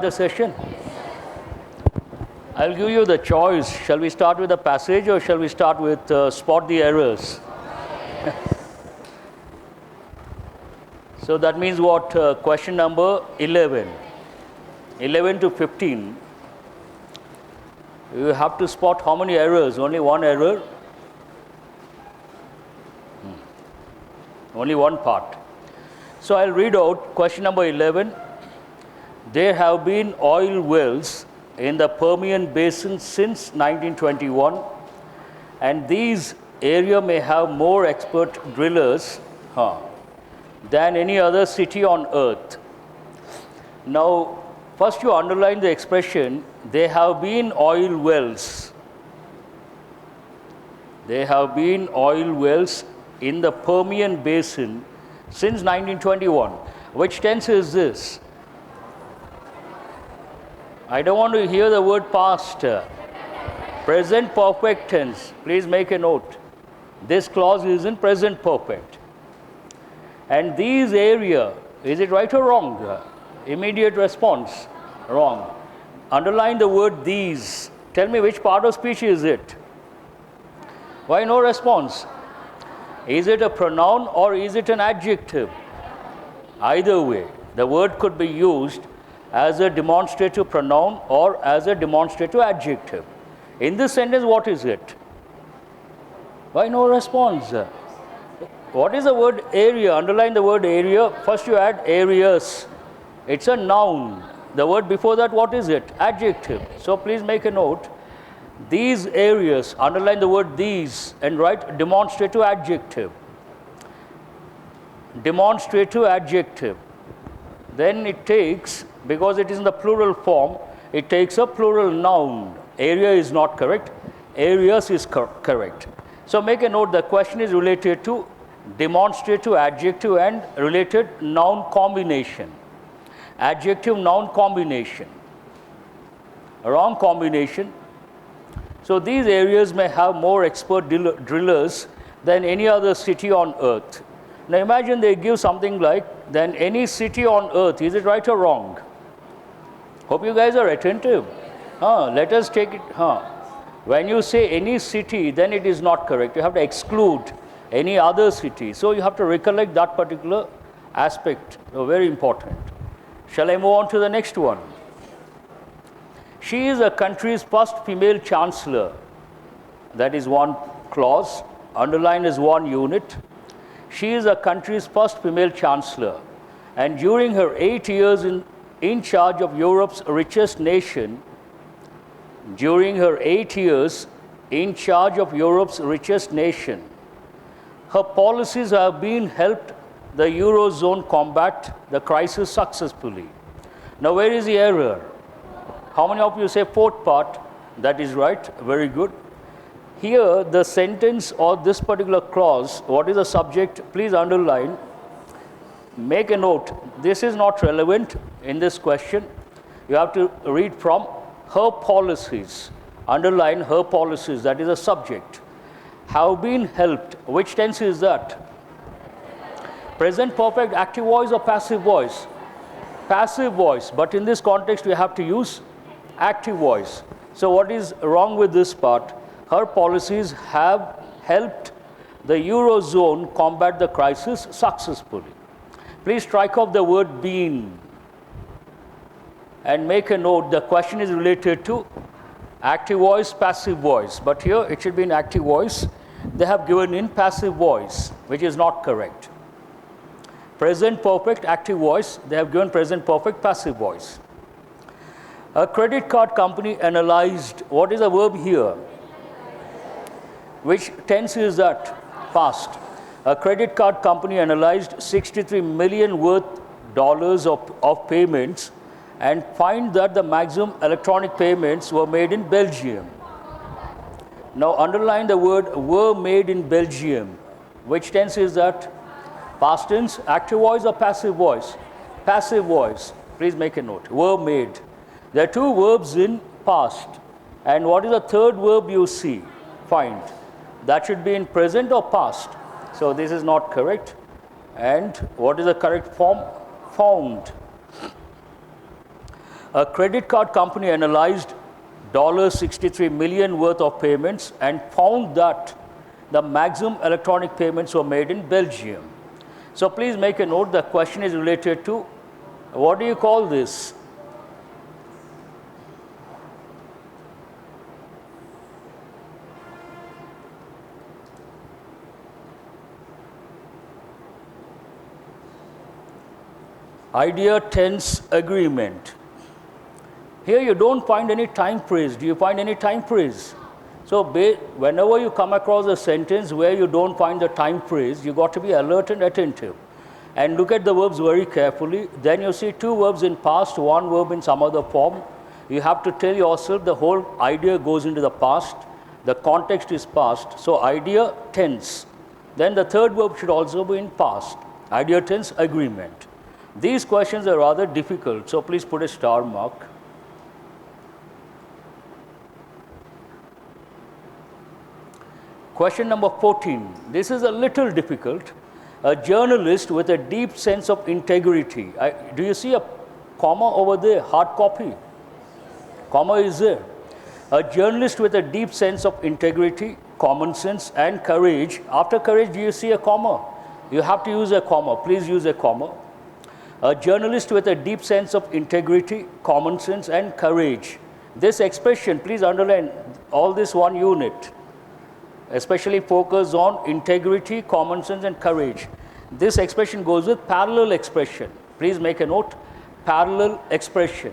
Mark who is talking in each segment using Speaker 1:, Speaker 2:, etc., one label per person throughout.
Speaker 1: The session. I'll give you the choice. Shall we start with the passage or shall we start with spot the errors? So that means what? Question number 11. 11 to 15. You have to spot how many errors? Only one error? Only one part. So I'll read out question number 11. There have been oil wells in the Permian Basin since 1921, and these area may have more expert drillers than any other city on earth. Now, first you underline the expression, there have been oil wells. There have been oil wells in the Permian Basin since 1921. Which tense is this? I don't want to hear the word past. Present perfect tense. Please make a note. This clause is in present perfect. And these area, is it right or wrong? Immediate response, wrong. Underline the word these. Tell me which part of speech is it? Why no response? Is it a pronoun or is it an adjective? Either way, the word could be used as a demonstrative pronoun or as a demonstrative adjective. In this sentence, what is it? Why no response? What is the word area? Underline the word area. First you add areas. It's a noun. The word before that, what is it? Adjective. So please make a note. These areas, underline the word these and write demonstrative adjective. Demonstrative adjective. Then it takes, because it is in the plural form, it takes a plural noun. Area is not correct. Areas is correct. So make a note, the question is related to demonstrative adjective and related noun combination. Adjective noun combination. Wrong combination. So these areas may have more expert drillers than any other city on earth. Now imagine they give something like, than any city on earth. Is it right or wrong? Hope you guys are attentive. Let us take it. When you say any city, then it is not correct. You have to exclude any other city. So you have to recollect that particular aspect. So very important. Shall I move on to the next one? She is a country's first female chancellor. That is one clause. Underlined is one unit. She is a country's first female chancellor. And during her 8 years in charge of Europe's richest nation, during her 8 years in charge of Europe's richest nation, her policies have been helped the Eurozone combat the crisis successfully. Now, where is the error? How many of you say fourth part? That is right. Very good. Here, the sentence or this particular clause, what is the subject? Please underline. Make a note. This is not relevant in this question. You have to read from her policies. Underline her policies. That is a subject. Have been helped. Which tense is that? Present perfect active voice or passive voice? Passive voice. But in this context, we have to use active voice. So what is wrong with this part? Her policies have helped the Eurozone combat the crisis successfully. Please strike off the word been and make a note. The question is related to active voice, passive voice. But here it should be in active voice. They have given in passive voice, which is not correct. Present perfect active voice. They have given present perfect passive voice. A credit card company analyzed, what is the verb here? Which tense is that? Past. A credit card company analyzed 63 million worth dollars of payments and find that the maximum electronic payments were made in Belgium. Now underline the word were made in Belgium. Which tense is that? Past tense, active voice or passive voice? Passive voice. Please make a note. Were made. There are two verbs in past. And what is the third verb you see? Find. That should be in present or past. So this is not correct. And what is the correct form? Found. A credit card company analyzed $63 million worth of payments and found that the maximum electronic payments were made in Belgium. So please make a note, the question is related to, what do you call this? Idea tense agreement. Here you don't find any time phrase. Do you find any time phrase? So whenever you come across a sentence where you don't find the time phrase, you got to be alert and attentive. And look at the verbs very carefully. Then you see two verbs in past, one verb in some other form. You have to tell yourself the whole idea goes into the past. The context is past. So idea tense. Then the third verb should also be in past. Idea tense agreement. These questions are rather difficult, so please put a star mark. Question number 14. This is a little difficult. A journalist with a deep sense of integrity. Do you see a comma over there? Hard copy. Comma is there. A journalist with a deep sense of integrity, common sense, and courage. After courage, do you see a comma? You have to use a comma. Please use a comma. A journalist with a deep sense of integrity, common sense, and courage. This expression, please underline all this one unit. Especially focus on integrity, common sense, and courage. This expression goes with parallel expression. Please make a note, parallel expression.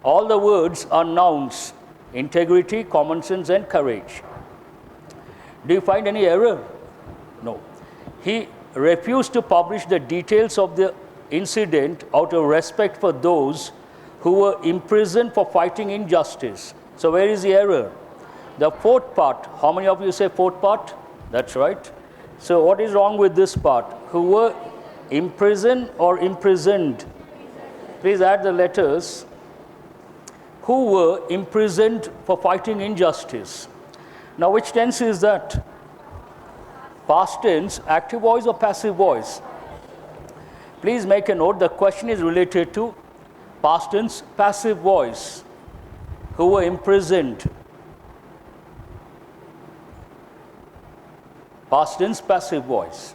Speaker 1: All the words are nouns, integrity, common sense, and courage. Do you find any error? No. He refused to publish the details of the incident out of respect for those who were imprisoned for fighting injustice. So where is the error? The fourth part. How many of you say fourth part? That's right. So what is wrong with this part? Who were imprisoned or imprisoned? Please add the letters. Who were imprisoned for fighting injustice. Now which tense is that? Past tense, active voice or passive voice? Please make a note, the question is related to past tense, passive voice. Who were imprisoned. Past tense, passive voice.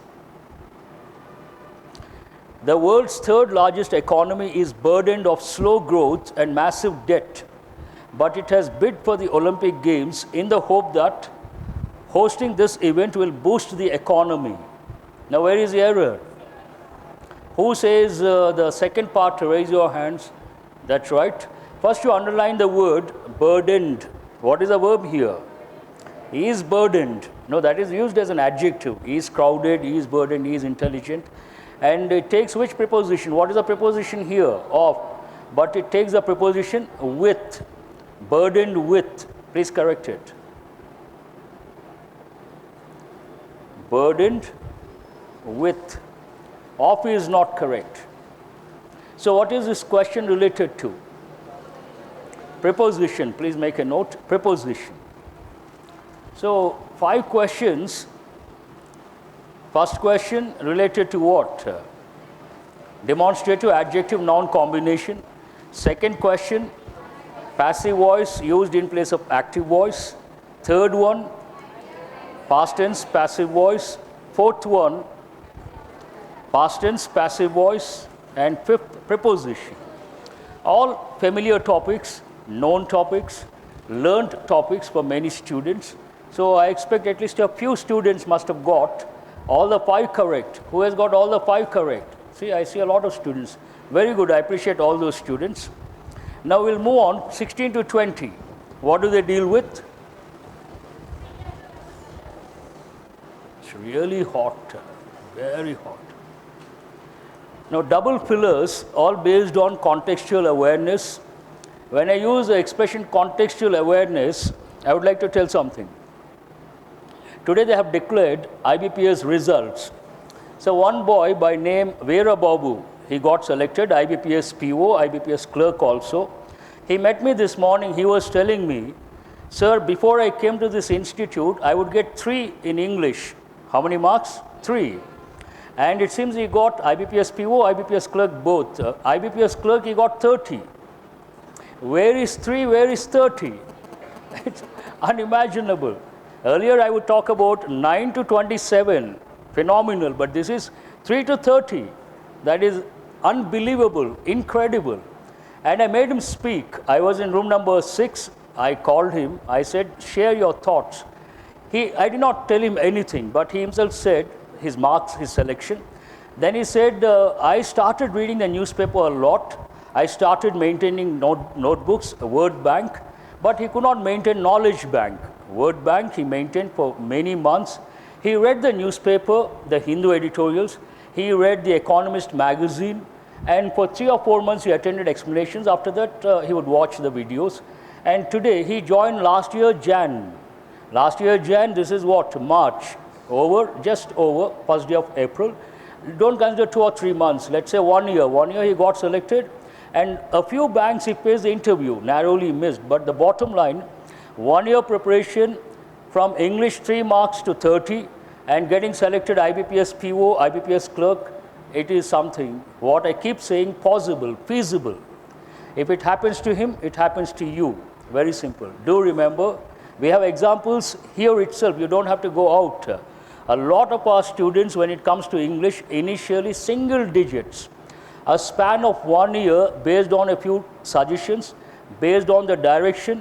Speaker 1: The world's third largest economy is burdened of slow growth and massive debt, but it has bid for the Olympic Games in the hope that hosting this event will boost the economy. Now where is the error? Who says the second part? Raise your hands. That's right. First you underline the word burdened. What is the verb here? He is burdened. No, that is used as an adjective. He is crowded, he is burdened, he is intelligent. And it takes which preposition? What is the preposition here? Of. But it takes the preposition with. Burdened with. Please correct it. Burdened with. Of is not correct. So what is this question related to? Preposition. Please make a note. Preposition. So 5 questions. First question related to what? Demonstrative adjective noun combination. Second question, passive voice used in place of active voice. Third one, past tense passive voice. Fourth one, past tense passive voice. And fifth, preposition. All familiar topics, known topics, learned topics for many students. So I expect at least a few students must have got all the 5 correct. Who has got all the 5 correct? See, I see a lot of students. Very good. I appreciate all those students. Now we'll move on. 16 to 20. What do they deal with? It's really hot. Very hot. Now double fillers, all based on contextual awareness. When I use the expression contextual awareness, I would like to tell something. Today they have declared IBPS results. So one boy by name Vera Babu, he got selected, IBPS PO, IBPS clerk also. He met me this morning, he was telling me, sir, before I came to this institute, I would get 3 in English. How many marks? 3. And it seems he got IBPS PO, IBPS clerk both. IBPS clerk he got 30. Where is 3? Where is 30? It's unimaginable. Earlier I would talk about 9 to 27, phenomenal, but this is 3 to 30. That is unbelievable, incredible. And I made him speak. I was in room number 6. I called him. I said, share your thoughts. I did not tell him anything, but he himself said his marks, his selection. Then he said, I started reading the newspaper a lot. I started maintaining notebooks, a word bank, but he could not maintain knowledge bank. Word bank he maintained for many months. He read the newspaper, the Hindu editorials. He read the Economist magazine. And for 3 or 4 months he attended explanations. After that he would watch the videos. And today he joined last year Jan. Last year Jan, this is what? March. Just over, first day of April. Don't consider 2 or 3 months. Let's say 1 year. 1 year he got selected. And a few banks he faced the interview, narrowly missed. But the bottom line, 1 year preparation from English 3 marks to 30 and getting selected IBPS PO, IBPS clerk, it is something, what I keep saying, possible, feasible. If it happens to him, it happens to you. Very simple. Do remember, we have examples here itself. You don't have to go out. A lot of our students, when it comes to English, initially single digits. A span of 1 year based on a few suggestions, based on the direction,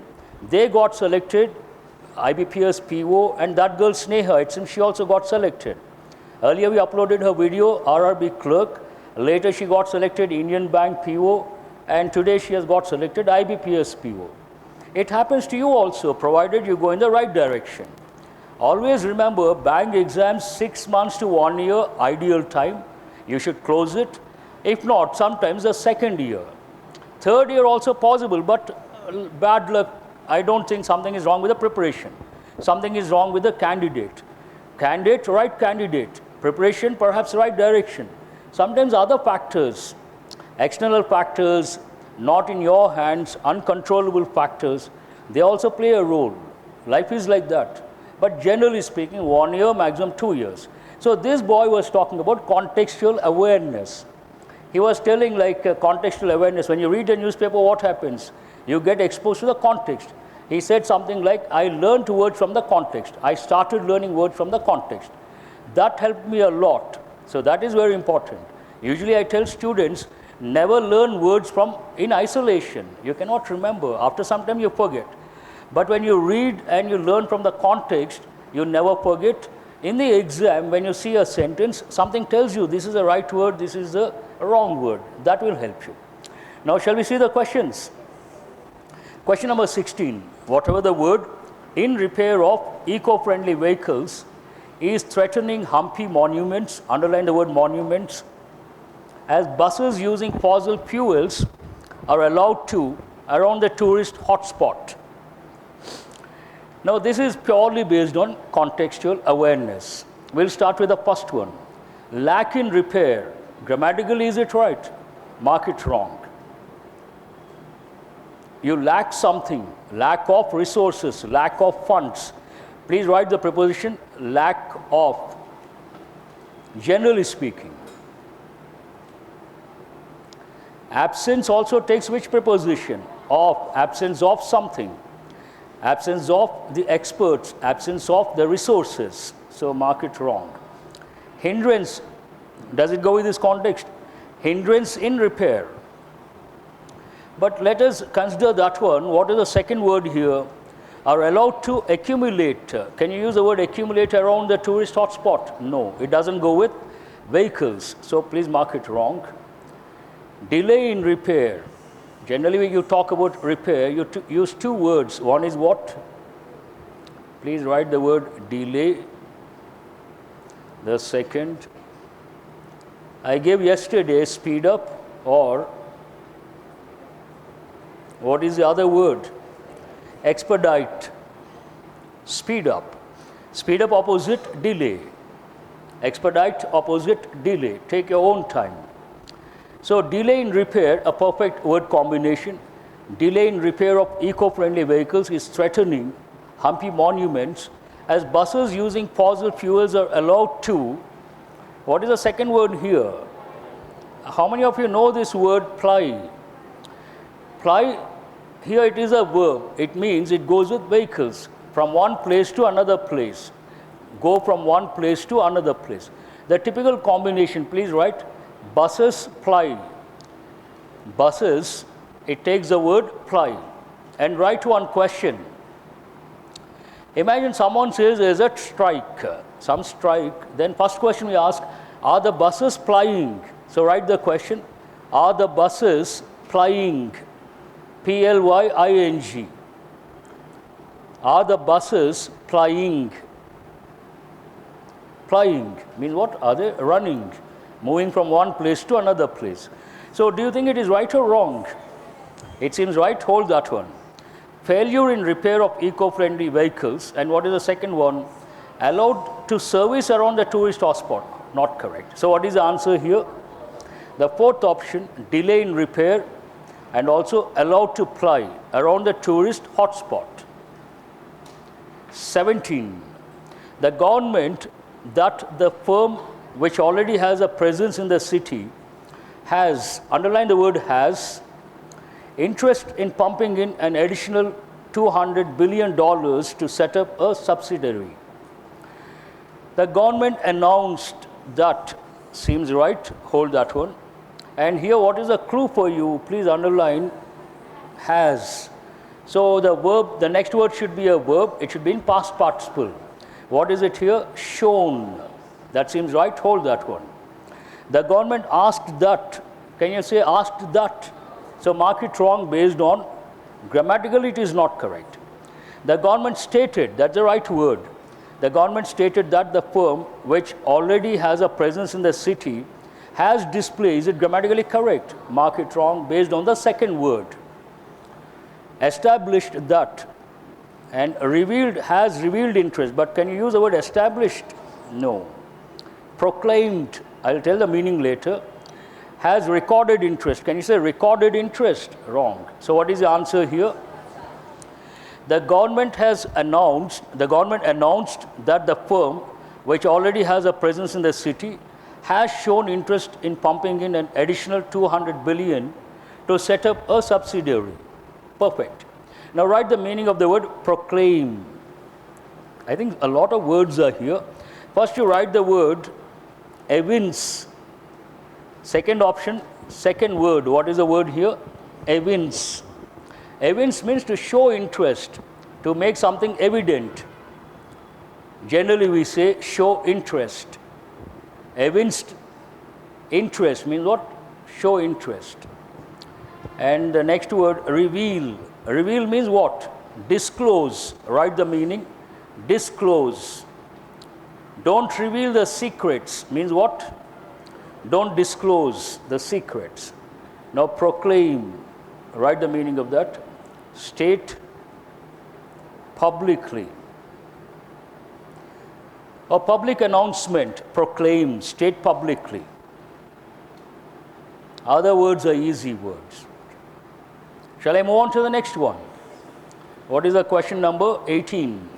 Speaker 1: they got selected, IBPS PO, and that girl Sneha, it seems she also got selected. Earlier we uploaded her video, RRB clerk. Later she got selected Indian Bank PO, and today she has got selected IBPS PO. It happens to you also, provided you go in the right direction. Always remember, bank exams 6 months to 1 year, ideal time. You should close it. If not, sometimes the second year. Third year also possible, but bad luck. I don't think something is wrong with the preparation. Something is wrong with the candidate. Candidate, right candidate. Preparation, perhaps right direction. Sometimes other factors, external factors, not in your hands, uncontrollable factors, they also play a role. Life is like that. But generally speaking, 1 year, maximum 2 years. So this boy was talking about contextual awareness. He was telling like contextual awareness. When you read a newspaper, what happens? You get exposed to the context. He said something like, I learned words from the context. I started learning words from the context. That helped me a lot. So that is very important. Usually I tell students, never learn words from in isolation. You cannot remember. After some time you forget. But when you read and you learn from the context, you never forget. In the exam, when you see a sentence, something tells you this is the right word, this is the wrong word. That will help you. Now shall we see the questions? Question number 16. Whatever the word in repair of eco-friendly vehicles is threatening humpy monuments, underline the word monuments, as buses using fossil fuels are allowed to around the tourist hotspot. Now this is purely based on contextual awareness. We'll start with the first one. Lack in repair. Grammatically, is it right? Mark it wrong. You lack something, lack of resources, lack of funds. Please write the preposition lack of, generally speaking. Absence also takes which preposition? Of, absence of something. Absence of the experts, absence of the resources. So mark it wrong. Hindrance, does it go with this context? Hindrance in repair. But let us consider that one. What is the second word here? Are allowed to accumulate. Can you use the word accumulate around the tourist hotspot? No, it doesn't go with vehicles. So please mark it wrong. Delay in repair. Generally, when you talk about repair, you use two words. One is what? Please write the word delay. The second, I gave yesterday speed up, or what is the other word? Expedite. Speed up. Speed up opposite delay. Expedite opposite delay. Take your own time. So delay in repair, a perfect word combination. Delay in repair of eco-friendly vehicles is threatening humpy monuments as buses using fossil fuels are allowed to. What is the second word here? How many of you know this word ply? Ply here it is a verb. It means it goes with vehicles from one place to another place. Go from one place to another place. The typical combination, please write buses ply. Buses, it takes the word ply. And write one question. Imagine someone says there's a strike, some strike. Then first question we ask, are the buses plying? So write the question, are the buses plying? P-L-Y-I-N-G. Are the buses plying? Plying means what? Are they running? Moving from one place to another place. So do you think it is right or wrong? It seems right. Hold that one. Failure in repair of eco-friendly vehicles. And what is the second one? Allowed to service around the tourist hotspot. Not correct. So what is the answer here? The fourth option, delay in repair and also allowed to ply around the tourist hotspot. 17. The government that the firm which already has a presence in the city has, underline the word has, interest in pumping in an additional $200 billion to set up a subsidiary. The government announced that, seems right, hold that one. And here what is a clue for you? Please underline has. So the verb, the next word should be a verb. It should be in past participle. What is it here? Shown. That seems right, hold that one. The government asked that. Can you say asked that? So mark it wrong based on grammatically it is not correct. The government stated, that's the right word. The government stated that the firm which already has a presence in the city has display. Is it grammatically correct? Mark it wrong based on the second word. Established that and revealed, has revealed interest. But can you use the word established? No. Proclaimed, I'll tell the meaning later. Has recorded interest. Can you say recorded interest? Wrong. So what is the answer here? The government announced that the firm which already has a presence in the city has shown interest in pumping in an additional $200 billion to set up a subsidiary. Perfect. Now write the meaning of the word proclaim. I think a lot of words are here. First you write the word evince. Second option, second word. What is the word here? Evince. Evince means to show interest, to make something evident. Generally we say show interest. Evinced interest means what? Show interest. And the next word, reveal. Reveal means what? Disclose. Write the meaning. Disclose. Don't reveal the secrets means what? Don't disclose the secrets. Now proclaim. Write the meaning of that. State publicly. A public announcement, proclaim, state publicly. Other words are easy words. Shall I move on to the next one? What is the question number 18?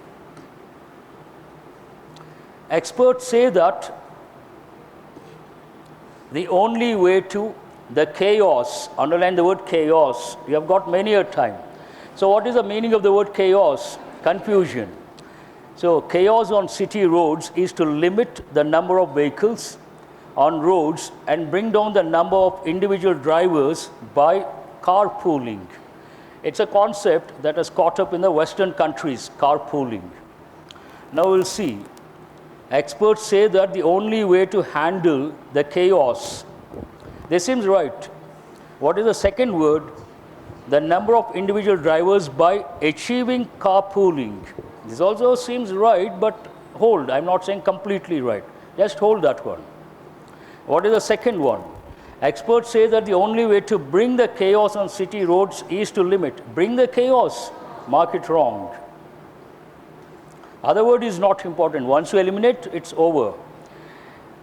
Speaker 1: Experts say that the only way to the chaos, underline the word chaos, you have got many a time. So what is the meaning of the word chaos? Confusion. So chaos on city roads is to limit the number of vehicles on roads and bring down the number of individual drivers by carpooling. It's a concept that is caught up in the Western countries, carpooling. Now we'll see. Experts say that the only way to handle the chaos. This seems right. What is the second word? The number of individual drivers by achieving carpooling. This also seems right, but hold. I'm not saying completely right. Just hold that one. What is the second one? Experts say that the only way to bring the chaos on city roads is to limit. Bring the chaos. Mark it wrong. Other word is not important. Once you eliminate, it's over.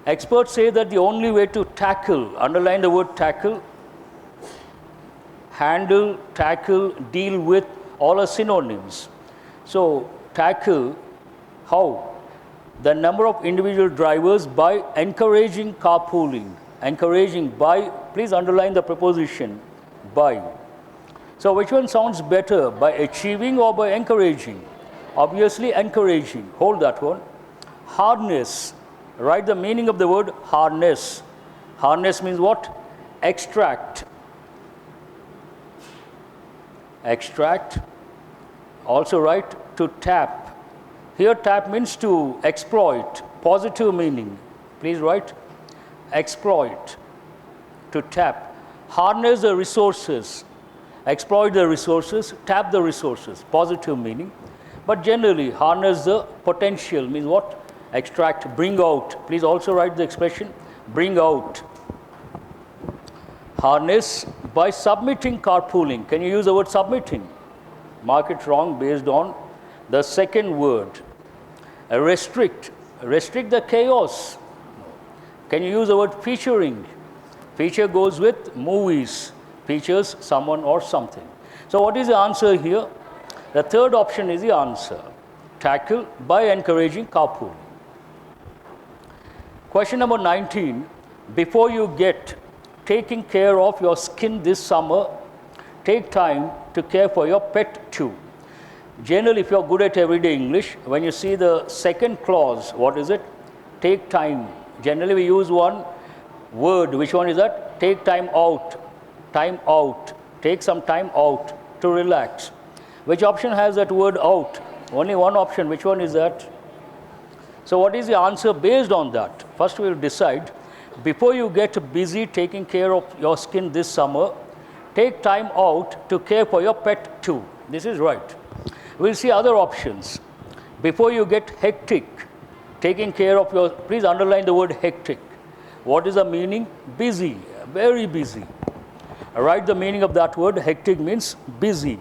Speaker 1: Experts say that the only way to tackle, underline the word tackle, handle, tackle, deal with, all are synonyms. So tackle, how? The number of individual drivers by encouraging carpooling. Encouraging by, please underline the preposition by. So which one sounds better, by achieving or by encouraging? Obviously encouraging. Hold that one. Harness. Write the meaning of the word harness. Harness means what? Extract. Extract. Also write to tap. Here tap means to exploit. Positive meaning. Please write exploit. To tap. Harness the resources. Exploit the resources. Tap the resources. Positive meaning. But generally harness the potential means what? Extract, bring out. Please also write the expression bring out. Harness by submitting carpooling. Can you use the word submitting? Mark it wrong based on the second word. Restrict. Restrict the chaos. Can you use the word featuring? Feature goes with movies. Features someone or something. So what is the answer here? The third option is the answer. Tackle by encouraging carpooling. Question number 19. Before you get taking care of your skin this summer, take time to care for your pet too. Generally, if you are good at everyday English, when you see the second clause, what is it? Take time. Generally, we use one word. Which one is that? Take time out. Time out. Take some time out to relax. Which option has that word out? Only one option. Which one is that? So what is the answer based on that? First we will decide. Before you get busy taking care of your skin this summer, take time out to care for your pet too. This is right. We'll see other options. Before you get hectic, taking care of your, please underline the word hectic. What is the meaning? Busy, very busy. Write the meaning of that word. Hectic means busy.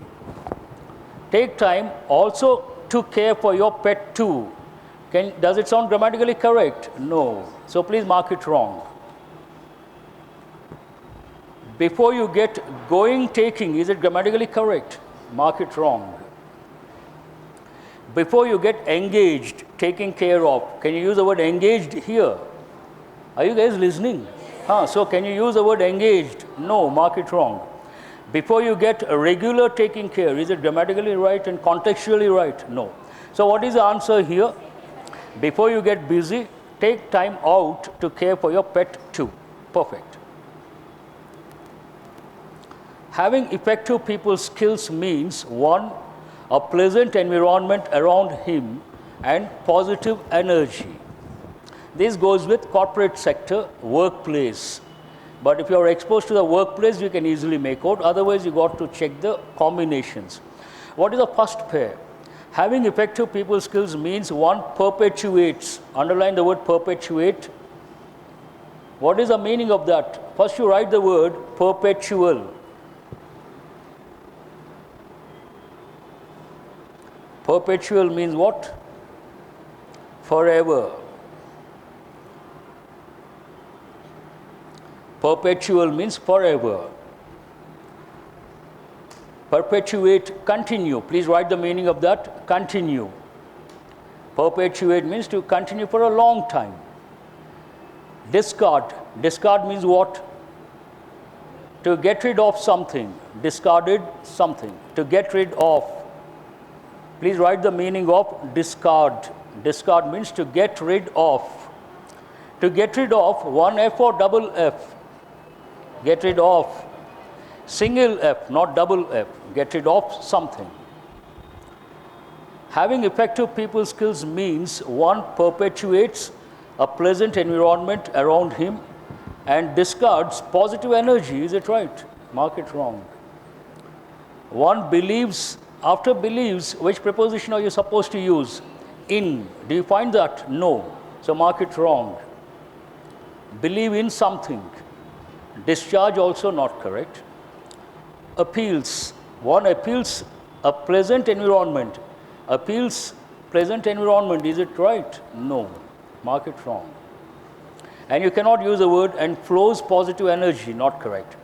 Speaker 1: Take time also to care for your pet too. Does it sound grammatically correct? No. So please mark it wrong. Before you get going taking, is it grammatically correct? Mark it wrong. Before you get engaged, taking care of, can you use the word engaged here? Are you guys listening? So can you use the word engaged? No, mark it wrong. Before you get regular taking care, is it grammatically right and contextually right? No. So what is the answer here? Before you get busy, take time out to care for your pet too. Perfect. Having effective people skills means 1. A pleasant environment around him and positive energy. This goes with corporate sector, workplace. But if you are exposed to the workplace, you can easily make out. Otherwise, you got to check the combinations. What is the first pair? Having effective people skills means 1. Perpetuates. Underline the word perpetuate. What is the meaning of that? First you write the word perpetual. Perpetual means what? Forever. Perpetual means forever. Perpetuate, continue. Please write the meaning of that. Continue. Perpetuate means to continue for a long time. Discard. Discard means what? To get rid of something. Discarded something. To get rid of. Please write the meaning of discard. Discard means to get rid of. To get rid of, 1 F or double F? Get rid of. Single F, not double F. Get rid of something. Having effective people skills means 1. Perpetuates a pleasant environment around him and discards positive energy. Is it right? Mark it wrong. 1. Believes. After believes, which preposition are you supposed to use? In. Do you find that? No. So mark it wrong. Believe in something. Discharge also not correct. Appeals. 1. Appeals a pleasant environment. Appeals pleasant environment. Is it right? No. Mark it wrong. And you cannot use the word and flows positive energy. Not correct.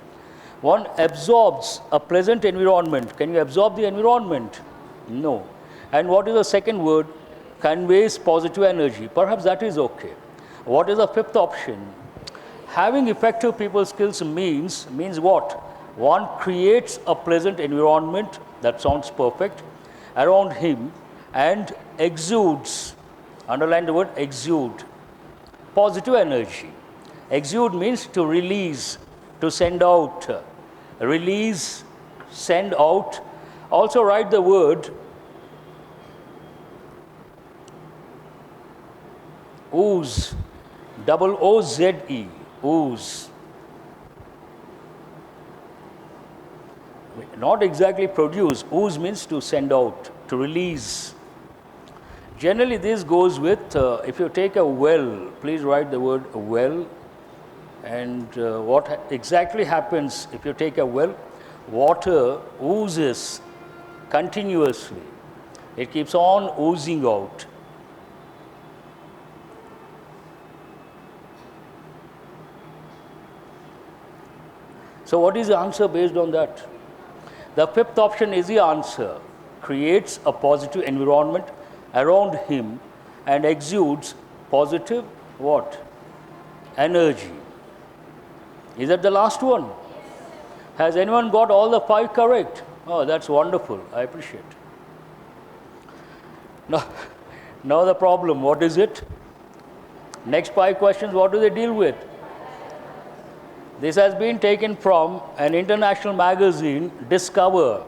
Speaker 1: 1. Absorbs a pleasant environment. Can you absorb the environment? No. And what is the second word? Conveys positive energy. Perhaps that is okay. What is the fifth option? Having effective people skills means what? One creates a pleasant environment, that sounds perfect, around him and exudes, underline the word exude, positive energy. Exude means to release, to send out, release, send out. Also write the word ooze, double O-Z-E, ooze. Not exactly produce, ooze means to send out, to release. Generally this goes with, if you take a well, please write the word well, and what exactly happens if you take a well, water oozes continuously. It keeps on oozing out. So what is the answer based on that? The fifth option is the answer. Creates a positive environment around him and exudes positive what? Energy. Is that the last one? Has anyone got all the 5 correct? Oh, that's wonderful. I appreciate. Now the problem, what is it? Next 5 questions, what do they deal with? This has been taken from an international magazine, Discover,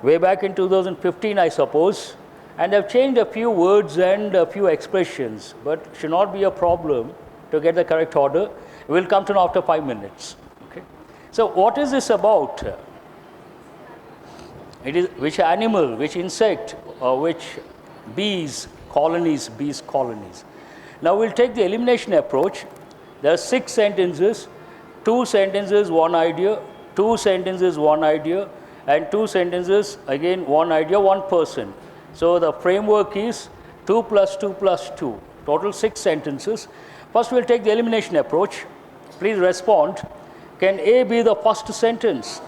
Speaker 1: way back in 2015, I suppose, and they've changed a few words and a few expressions, but should not be a problem to get the correct order. We'll come to know after 5 minutes. Okay. So what is this about? It is which animal, which insect, or which bees colonies. Now we'll take the elimination approach. There are 6 sentences. 2 sentences, 1 idea, 2 sentences, 1 idea, and 2 sentences, again 1 idea, 1 person. So the framework is 2 plus 2 plus 2, total 6 sentences. First we'll take the elimination approach. Please respond. Can A be the first sentence?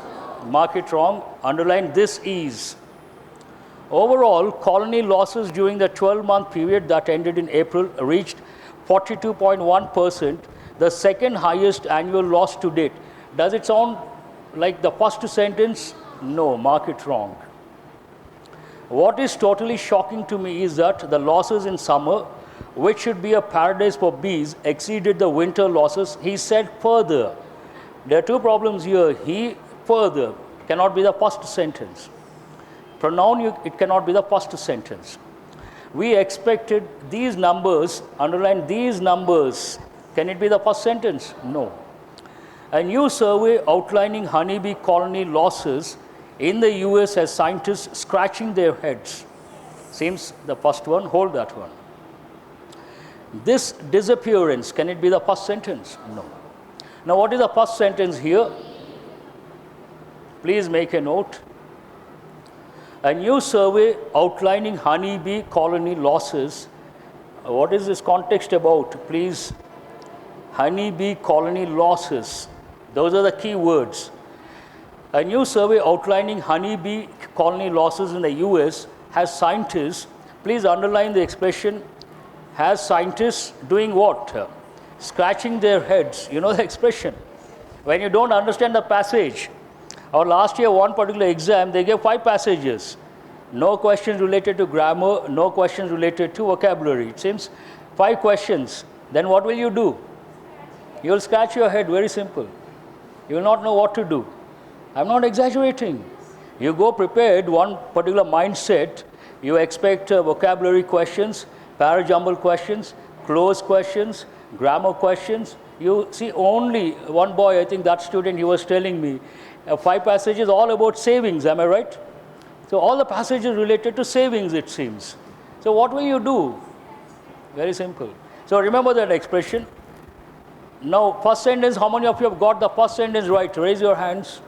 Speaker 1: Mark it wrong, underline this is. Overall, colony losses during the 12-month period that ended in April reached 42.1%. The second highest annual loss to date. Does it sound like the first sentence? No, mark it wrong. What is totally shocking to me is that the losses in summer, which should be a paradise for bees, exceeded the winter losses. He said further. There are 2 problems here. He further cannot be the first sentence. Pronoun, it cannot be the first sentence. We expected these numbers, underline these numbers. Can it be the first sentence? No. A new survey outlining honeybee colony losses in the US has scientists scratching their heads. Seems the first one, hold that one. This disappearance, can it be the first sentence? No. Now what is the first sentence here? Please make a note. A new survey outlining honeybee colony losses. What is this context about? Please. Honeybee colony losses. Those are the key words. A new survey outlining honeybee colony losses in the US has scientists, please underline the expression, has scientists doing what? Scratching their heads. You know the expression. When you don't understand the passage, or last year one particular exam, they gave 5 passages. No questions related to grammar, no questions related to vocabulary. It seems 5 questions. Then what will you do? You will scratch your head, very simple. You will not know what to do. I'm not exaggerating. You go prepared, one particular mindset. You expect vocabulary questions, parajumble questions, close questions, grammar questions. You see only one boy, I think that student, he was telling me, 5 passages all about savings, am I right? So all the passages related to savings, it seems. So what will you do? Very simple. So remember that expression. Now, first sentence, how many of you have got the first sentence right? Raise your hands.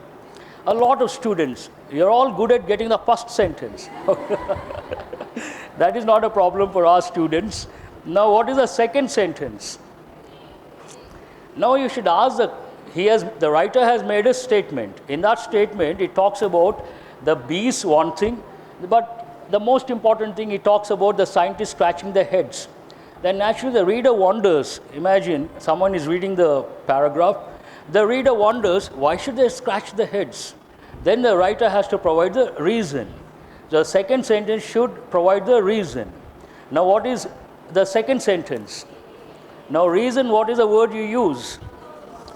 Speaker 1: A lot of students, you're all good at getting the first sentence. That is not a problem for our students. Now, what is the second sentence? Now, you should ask the writer has made a statement. In that statement, it talks about the bees one thing, but the most important thing, it talks about the scientists scratching their heads. Then naturally the reader wonders, imagine someone is reading the paragraph The reader wonders, why should they scratch their heads? Then the writer has to provide the reason. The second sentence should provide the reason. Now what is the second sentence? Now reason, what is the word you use?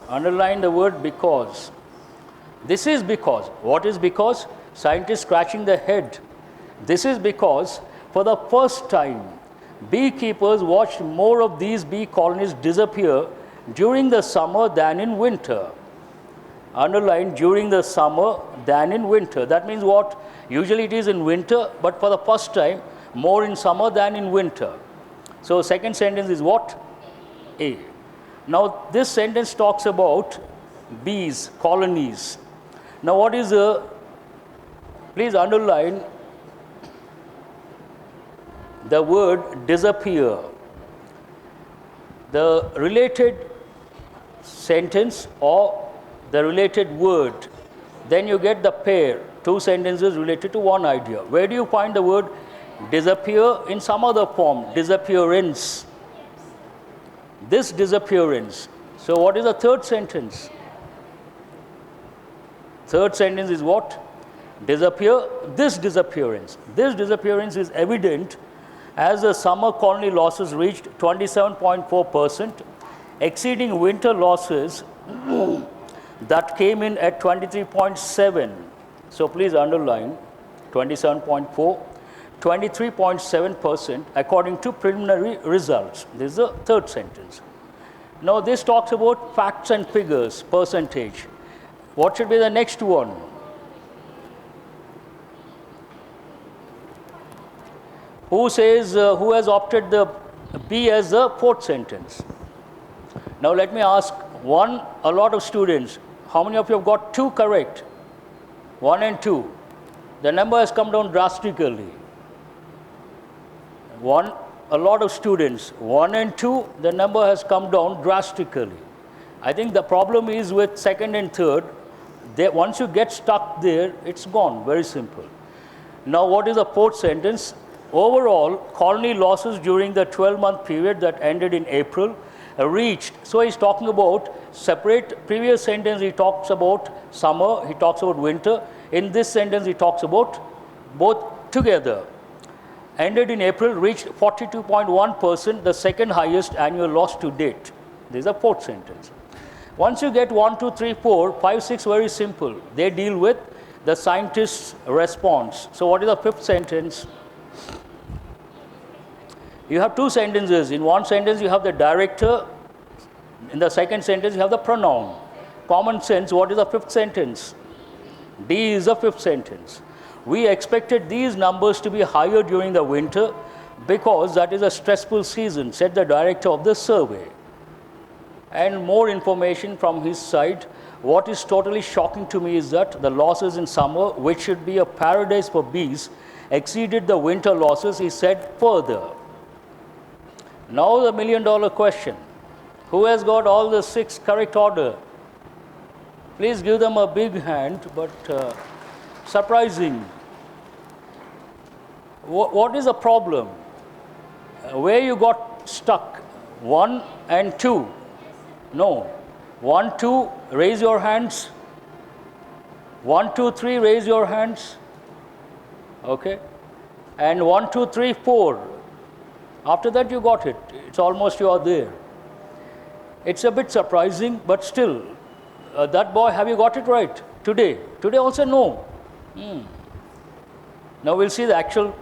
Speaker 1: Underline the word because. This is because. What is because? Scientists scratching their head. This is because for the first time, beekeepers watched more of these bee colonies disappear during the summer than in winter. Underline during the summer than in winter. That means what? Usually it is in winter, but for the first time, more in summer than in winter. So second sentence is what? A. Now this sentence talks about bees, colonies. Now what is the, please underline the word disappear. The related sentence or the related word, then you get the pair, two sentences related to one idea. Where do you find the word disappear? In some other form, disappearance. This disappearance. So what is the third sentence? Third sentence is what? Disappear, this disappearance. This disappearance is evident as the summer colony losses reached 27.4%, exceeding winter losses that came in at 23.7. So please underline 27.4, 23.7% according to preliminary results. This is the third sentence. Now this talks about facts and figures, percentage. What should be the next one? Who says, who has opted the B as the fourth sentence? Now let me ask a lot of students, how many of you have got two correct? 1 and 2. The number has come down drastically. A lot of students, 1 and 2, the number has come down drastically. I think the problem is with second and third. Once you get stuck there, it's gone, very simple. Now what is the fourth sentence? Overall, colony losses during the 12-month period that ended in April reached. So he's talking about separate. Previous sentence he talks about summer, he talks about winter. In this sentence he talks about both together. Ended in April, reached 42.1%, the second highest annual loss to date. This is the fourth sentence. Once you get 1, 2, 3, 4, 5, 6, very simple. They deal with the scientist's response. So what is the fifth sentence? You have two sentences. In one sentence you have the director. In the second sentence you have the pronoun. Common sense, what is the fifth sentence? D is the fifth sentence. We expected these numbers to be higher during the winter because that is a stressful season, said the director of the survey. And more information from his side. What is totally shocking to me is that the losses in summer, which should be a paradise for bees, exceeded the winter losses, he said further. Now the million-dollar question. Who has got all the 6 correct order? Please give them a big hand, but surprising. What is the problem? Where you got stuck? 1 and 2. No. 1, 2, raise your hands. 1, 2, 3, raise your hands. Okay. And 1, 2, 3, 4. After that you got it. It's almost you are there. It's a bit surprising, but still, that boy, have you got it right? Today? Today also no. Now we'll see the actual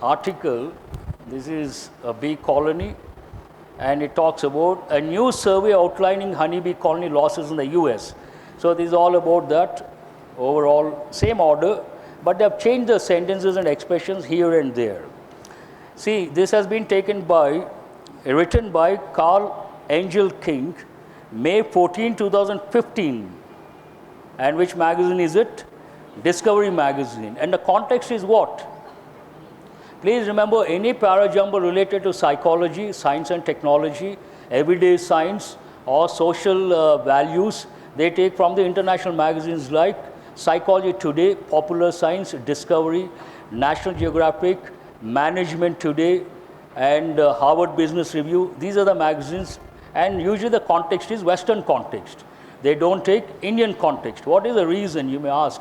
Speaker 1: article. This is a bee colony, and it talks about a new survey outlining honeybee colony losses in the US. So this is all about that. Overall, same order, but they have changed the sentences and expressions here and there. See, this has been written by Carl Angel King, May 14, 2015. And which magazine is it? Discovery magazine. And the context is what? Please remember, any parajumble related to psychology, science and technology, everyday science or social values, they take from the international magazines like Psychology Today, Popular Science, Discovery, National Geographic, Management Today, and Harvard Business Review. These are the magazines, and usually the context is Western context. they don't take Indian context. What is the reason, you may ask?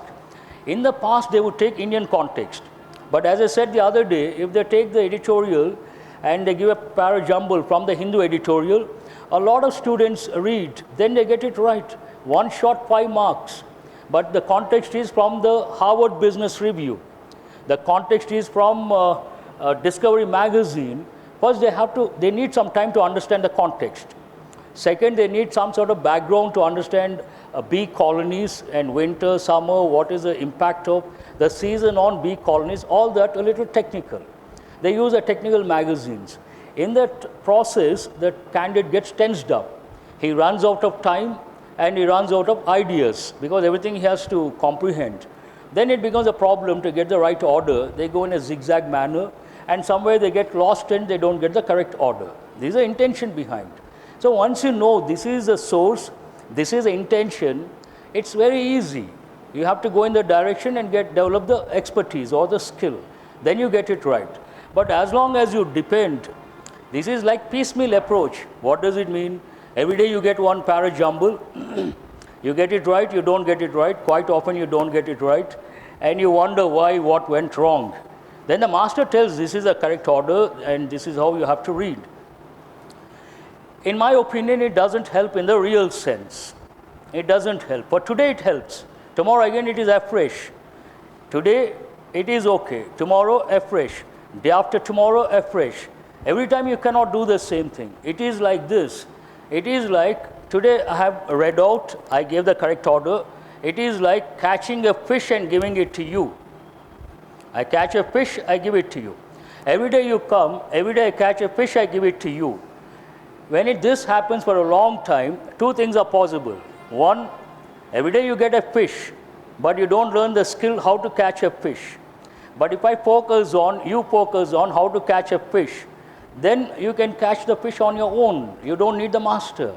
Speaker 1: In the past, they would take Indian context. But as I said the other day, if they take the editorial and they give a para-jumble from the Hindu editorial, a lot of students read, then they get it right. One shot, 5 marks. But the context is from the Harvard Business Review. The context is from Discovery magazine. First, they need some time to understand the context. Second, they need some sort of background to understand bee colonies and winter, summer, what is the impact of the season on bee colonies, all that a little technical. They use the technical magazines. In that process, the candidate gets tensed up. He runs out of time and he runs out of ideas because everything he has to comprehend. Then it becomes a problem to get the right order. They go in a zigzag manner and somewhere they get lost and they don't get the correct order. There is an intention behind. So once you know this is the source, this is the intention, it's very easy. You have to go in the direction and develop the expertise or the skill. Then you get it right. But as long as you depend, this is like piecemeal approach. What does it mean? Every day you get one para-jumble. You get it right, you don't get it right. Quite often you don't get it right. And you wonder why, what went wrong. Then the master tells this is the correct order and this is how you have to read. In my opinion, it doesn't help in the real sense. It doesn't help. But today it helps. Tomorrow again it is afresh. Today it is okay. Tomorrow afresh. Day after tomorrow afresh. Every time you cannot do the same thing. It is like this. It is like today I have read out, I gave the correct order. It is like catching a fish and giving it to you. I catch a fish, I give it to you. Every day you come, every day I catch a fish, I give it to you. When this happens for a long time, 2 things are possible. One, every day you get a fish, but you don't learn the skill how to catch a fish. But if you focus on how to catch a fish, then you can catch the fish on your own. You don't need the master.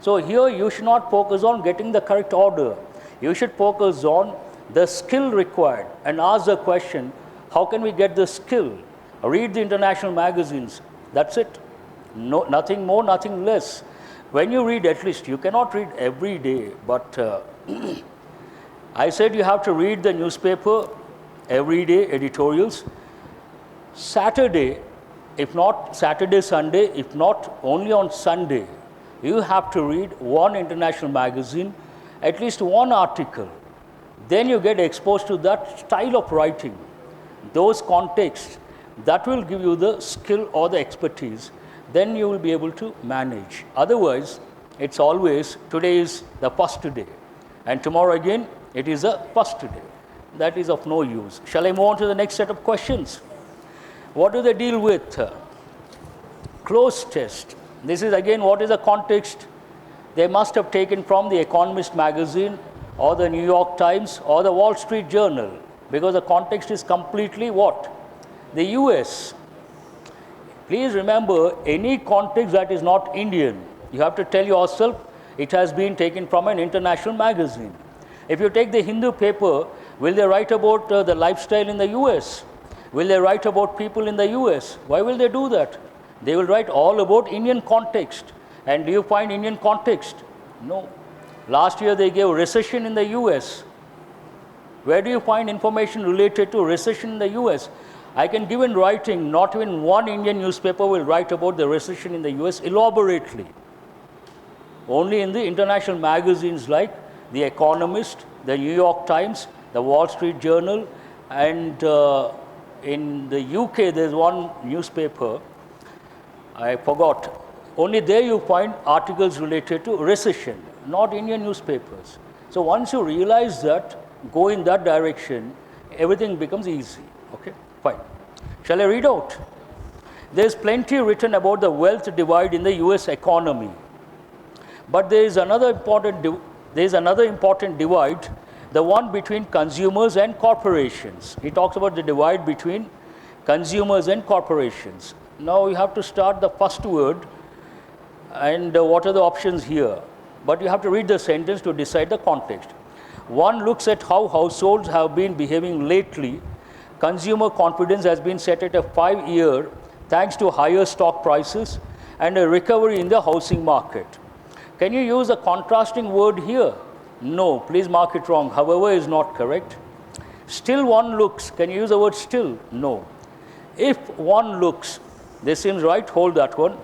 Speaker 1: So here you should not focus on getting the correct order. You should focus on the skill required and ask the question, how can we get the skill? Read the international magazines. That's it. No, nothing more, nothing less. When you read, at least, you cannot read every day, but I said you have to read the newspaper every day, editorials. Saturday, if not Saturday, Sunday, if not only on Sunday, you have to read one international magazine, at least one article. Then you get exposed to that style of writing, those contexts, that will give you the skill or the expertise. Then you will be able to manage. Otherwise, it's always today is the first day, and tomorrow again it is a first day. That is of no use. Shall I move on to the next set of questions? What do they deal with? Close test. This is again what is the context. They must have taken from the Economist magazine or the New York Times or the Wall Street Journal, because the context is completely what? The US. Please remember, any context that is not Indian, you have to tell yourself it has been taken from an international magazine. If you take the Hindu paper, will they write about the lifestyle in the US? Will they write about people in the US? Why will they do that? They will write all about Indian context. And do you find Indian context? No. Last year they gave recession in the US. Where do you find information related to recession in the US? I can give in writing, not even one Indian newspaper will write about the recession in the US elaborately. Only in the international magazines like The Economist, the New York Times, the Wall Street Journal, and in the UK there's one newspaper, I forgot. Only there you find articles related to recession, not Indian newspapers. So once you realize that, go in that direction, everything becomes easy. Okay, fine. Shall I read out? There's plenty written about the wealth divide in the US economy. But there is another important divide, the one between consumers and corporations. He talks about the divide between consumers and corporations. Now you have to start the first word and what are the options here. But you have to read the sentence to decide the context. One looks at how households have been behaving lately. Consumer confidence has been set at a 5-year thanks to higher stock prices and a recovery in the housing market. Can you use a contrasting word here? No, please mark it wrong. However is not correct. Still one looks. Can you use the word still? No. If one looks, this seems right, hold that one.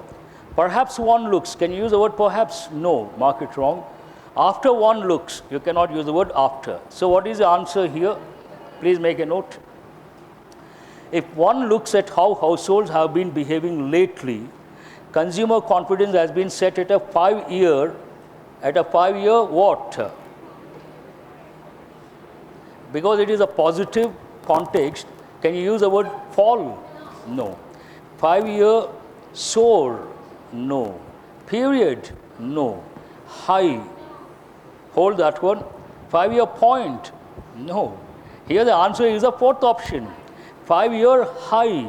Speaker 1: Perhaps one looks. Can you use the word perhaps? No, mark it wrong. After one looks, you cannot use the word after. So what is the answer here? Please make a note. If one looks at how households have been behaving lately, consumer confidence has been set at a 5-year, what? Because it is a positive context, can you use the word fall? No. 5-year soar? No. Period? No. High? Hold that one. 5-year point? No. Here the answer is the fourth option. 5-year high.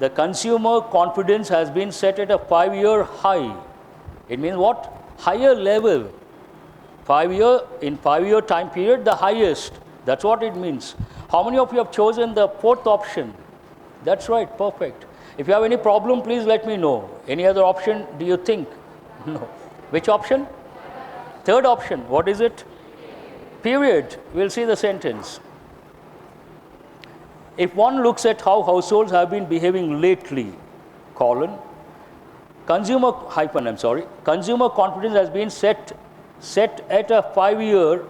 Speaker 1: The consumer confidence has been set at a 5-year high. It means what? Higher level. 5-year time period, the highest. That's what it means. How many of you have chosen the fourth option? That's right, perfect. If you have any problem, please let me know. Any other option do you think? No. Which option? Third option. What is it? Period. We'll see the sentence. If one looks at how households have been behaving lately, consumer confidence has been set at a 5-year.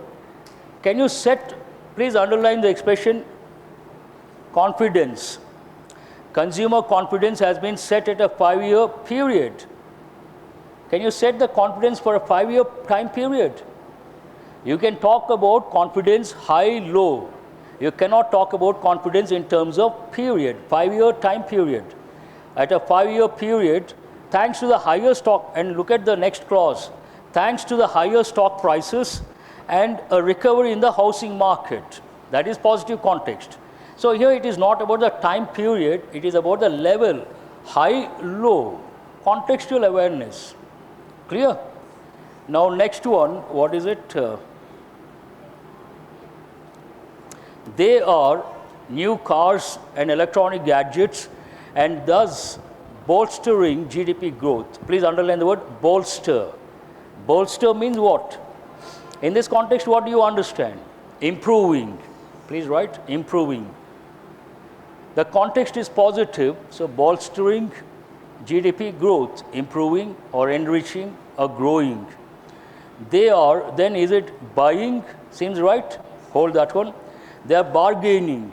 Speaker 1: Can you set, please underline the expression confidence. Consumer confidence has been set at a 5-year period. Can you set the confidence for a 5-year time period? You can talk about confidence high, low. You cannot talk about confidence in terms of period, 5-year time period. At a 5-year period, thanks to the higher stock, and look at the next clause, thanks to the higher stock prices and a recovery in the housing market. That is positive context. So here it is not about the time period, it is about the level, high, low, contextual awareness. Clear? Now next one, what is it? They are new cars and electronic gadgets and thus bolstering GDP growth. Please underline the word bolster. Bolster means what? In this context, what do you understand? Improving. Please write improving. The context is positive, so bolstering GDP growth, improving or enriching or growing. They are, then is it buying? Seems right? Hold that one. They are bargaining.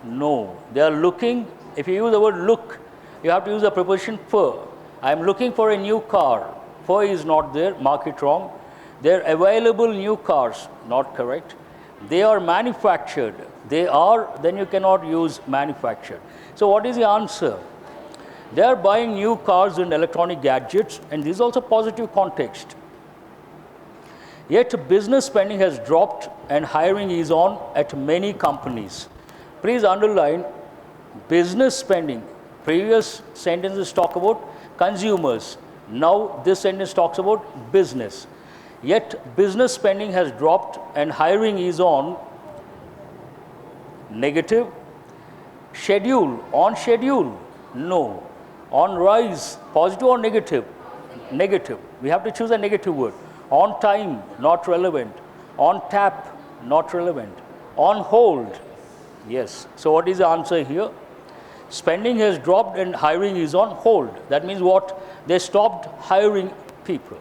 Speaker 1: No. They are looking. If you use the word look, you have to use the preposition for. I am looking for a new car. For is not there. Mark it wrong. They are available new cars. Not correct. They are manufactured. They are, then you cannot use manufactured. So what is the answer? They are buying new cars and electronic gadgets, and this is also positive context. Yet business spending has dropped and hiring is on at many companies. Please underline business spending. Previous sentences talk about consumers. Now this sentence talks about business. Yet business spending has dropped and hiring is on negative. Schedule, on schedule, no. On rise, positive or negative? Negative. We have to choose a negative word. On time, not relevant. On tap, not relevant. On hold, yes. So what is the answer here? Spending has dropped and hiring is on hold. That means what? They stopped hiring people.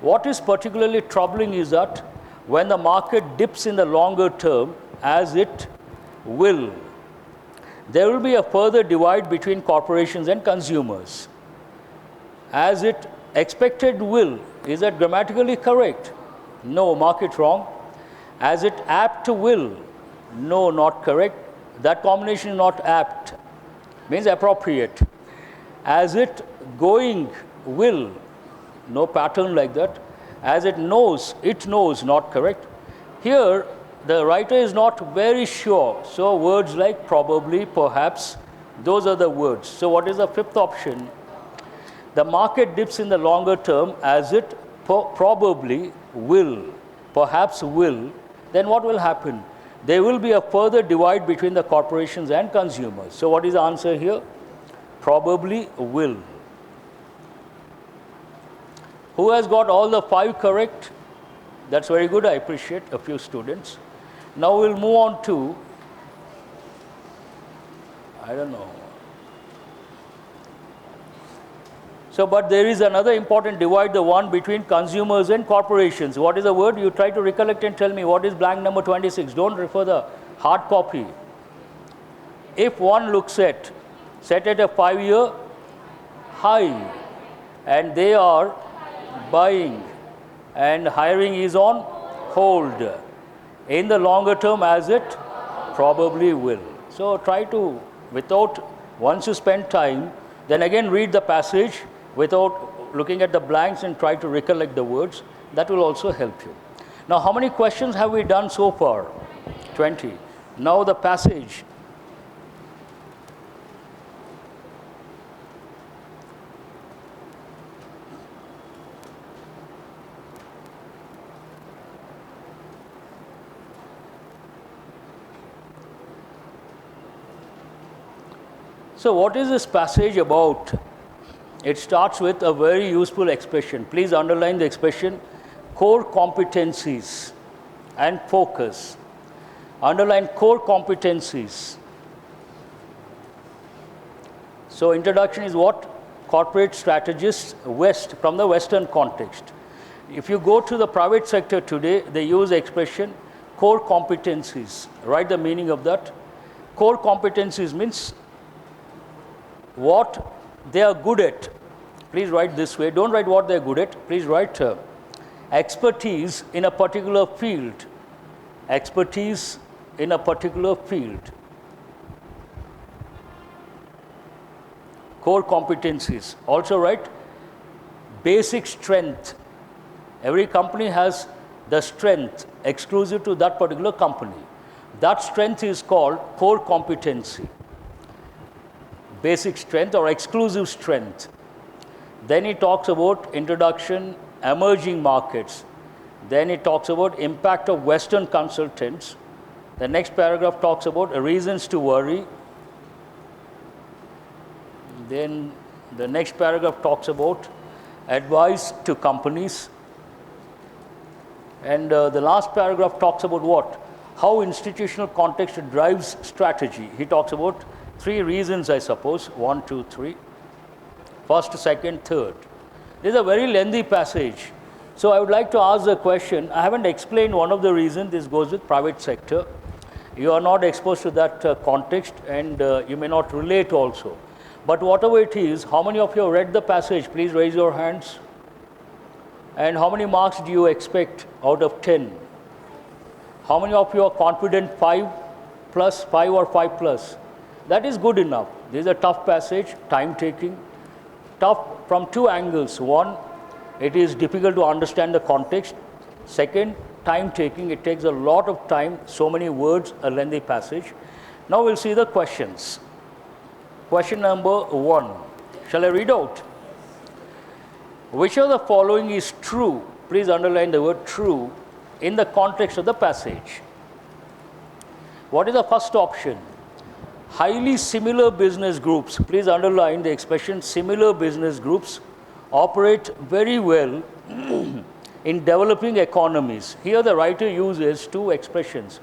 Speaker 1: What is particularly troubling is that when the market dips in the longer term, as it will, there will be a further divide between corporations and consumers. As it expected will. Is that grammatically correct? No, mark it wrong. As it apt will. No, not correct. That combination is not apt. Means appropriate. As it going will. No pattern like that. As it knows, not correct. Here, the writer is not very sure. So words like probably, perhaps, those are the words. So what is the fifth option? The market dips in the longer term as it probably will, perhaps will. Then what will happen? There will be a further divide between the corporations and consumers. So what is the answer here? Probably will. Who has got all the 5 correct? That's very good. I appreciate a few students. Now we'll move on to, I don't know. So, but there is another important divide, the one between consumers and corporations. What is the word? You try to recollect and tell me what is blank number 26. Don't refer the hard copy. If one looks at, set at a 5-year high, and they are buying and hiring is on hold. In the longer term, as it probably will. So try to, once you spend time, then again read the passage without looking at the blanks and try to recollect the words. That will also help you. Now, how many questions have we done so far? 20. Now the passage. So what is this passage about? It starts with a very useful expression. Please underline the expression, core competencies and focus. Underline core competencies. So introduction is what? Corporate strategists, West, from the Western context. If you go to the private sector today, they use the expression core competencies. Write the meaning of that. Core competencies means what they are good at. Please write this way. Don't write what they are good at. Please write expertise in a particular field. Expertise in a particular field. Core competencies. Also write basic strength. Every company has the strength exclusive to that particular company. That strength is called core competency. Basic strength or exclusive strength. Then he talks about introduction, emerging markets. Then he talks about impact of Western consultants. The next paragraph talks about reasons to worry. Then the next paragraph talks about advice to companies. And the last paragraph talks about what? How institutional context drives strategy. He talks about 3 reasons, I suppose. 1, 2, 3. First, second, third. This is a very lengthy passage. So I would like to ask the question. I haven't explained one of the reasons. This goes with private sector. You are not exposed to that context, and you may not relate also. But whatever it is, how many of you have read the passage? Please raise your hands. And how many marks do you expect out of 10? How many of you are confident 5 plus, 5 or 5 plus? That is good enough. This is a tough passage, time taking. Tough from 2 angles. One, it is difficult to understand the context. Second, time taking. It takes a lot of time, so many words, a lengthy passage. Now we'll see the questions. Question number 1. Shall I read out? Which of the following is true? Please underline the word true in the context of the passage. What is the first option? Highly similar business groups. Please underline the expression similar business groups operate very well in developing economies. Here the writer uses 2 expressions.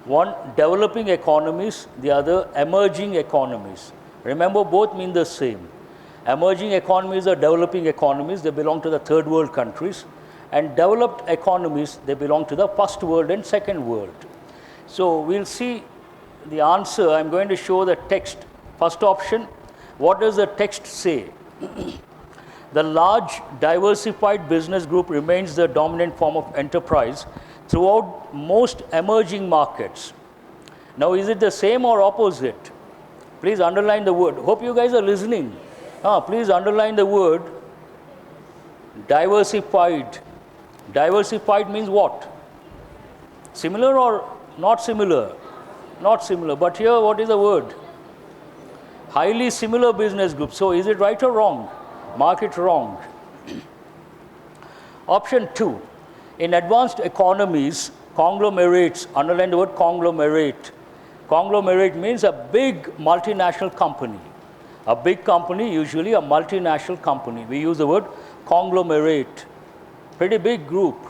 Speaker 1: One, developing economies, the other, emerging economies. Remember, both mean the same. Emerging economies are developing economies, they belong to the third world countries. And developed economies, they belong to the first world and second world. So we'll see the answer. I'm going to show the text. First option, what does the text say? The large diversified business group remains the dominant form of enterprise throughout most emerging markets. Now, is it the same or opposite? Please underline the word. Hope you guys are listening. Please underline the word diversified. Diversified means what? Similar or not similar? Not similar. But here, what is the word? Highly similar business groups. So, is it right or wrong? Mark it wrong. Option 2. In advanced economies, conglomerates, underline the word conglomerate. Conglomerate means a big multinational company. A big company, usually a multinational company. We use the word conglomerate. pretty big group,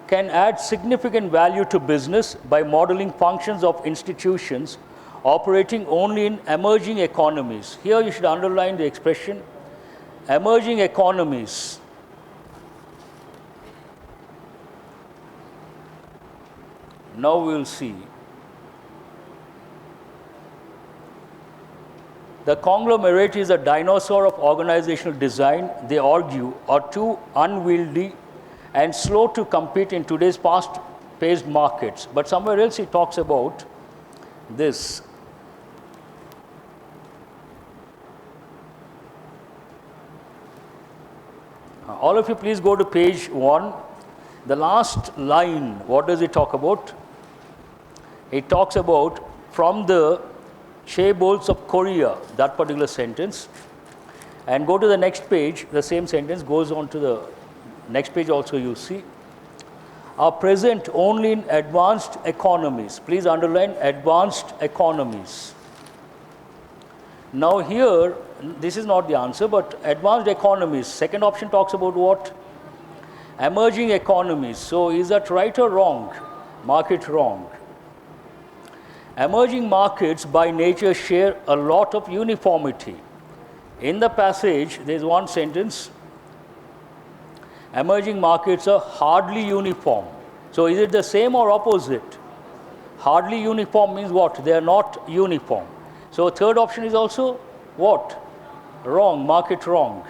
Speaker 1: can add significant value to business by modeling functions of institutions operating only in emerging economies. Here you should underline the expression emerging economies. Now we will see. The conglomerate is a dinosaur of organizational design, they argue, are too unwieldy and slow to compete in today's fast-paced markets. But somewhere else he talks about this. All of you please go to page 1. The last line, what does it talk about? It talks about from the chaebols of Korea, that particular sentence. And go to the next page, the same sentence goes on to the next page also you see. Are present only in advanced economies. Please underline advanced economies. Now here, this is not the answer, but advanced economies. Second option talks about what? Emerging economies. So is that right or wrong? Mark it wrong. Emerging markets by nature share a lot of uniformity. In the passage, there is one sentence. Emerging markets are hardly uniform. So is it the same or opposite? Hardly uniform means what? They are not uniform. So third option is also what? Wrong. Mark it wrong.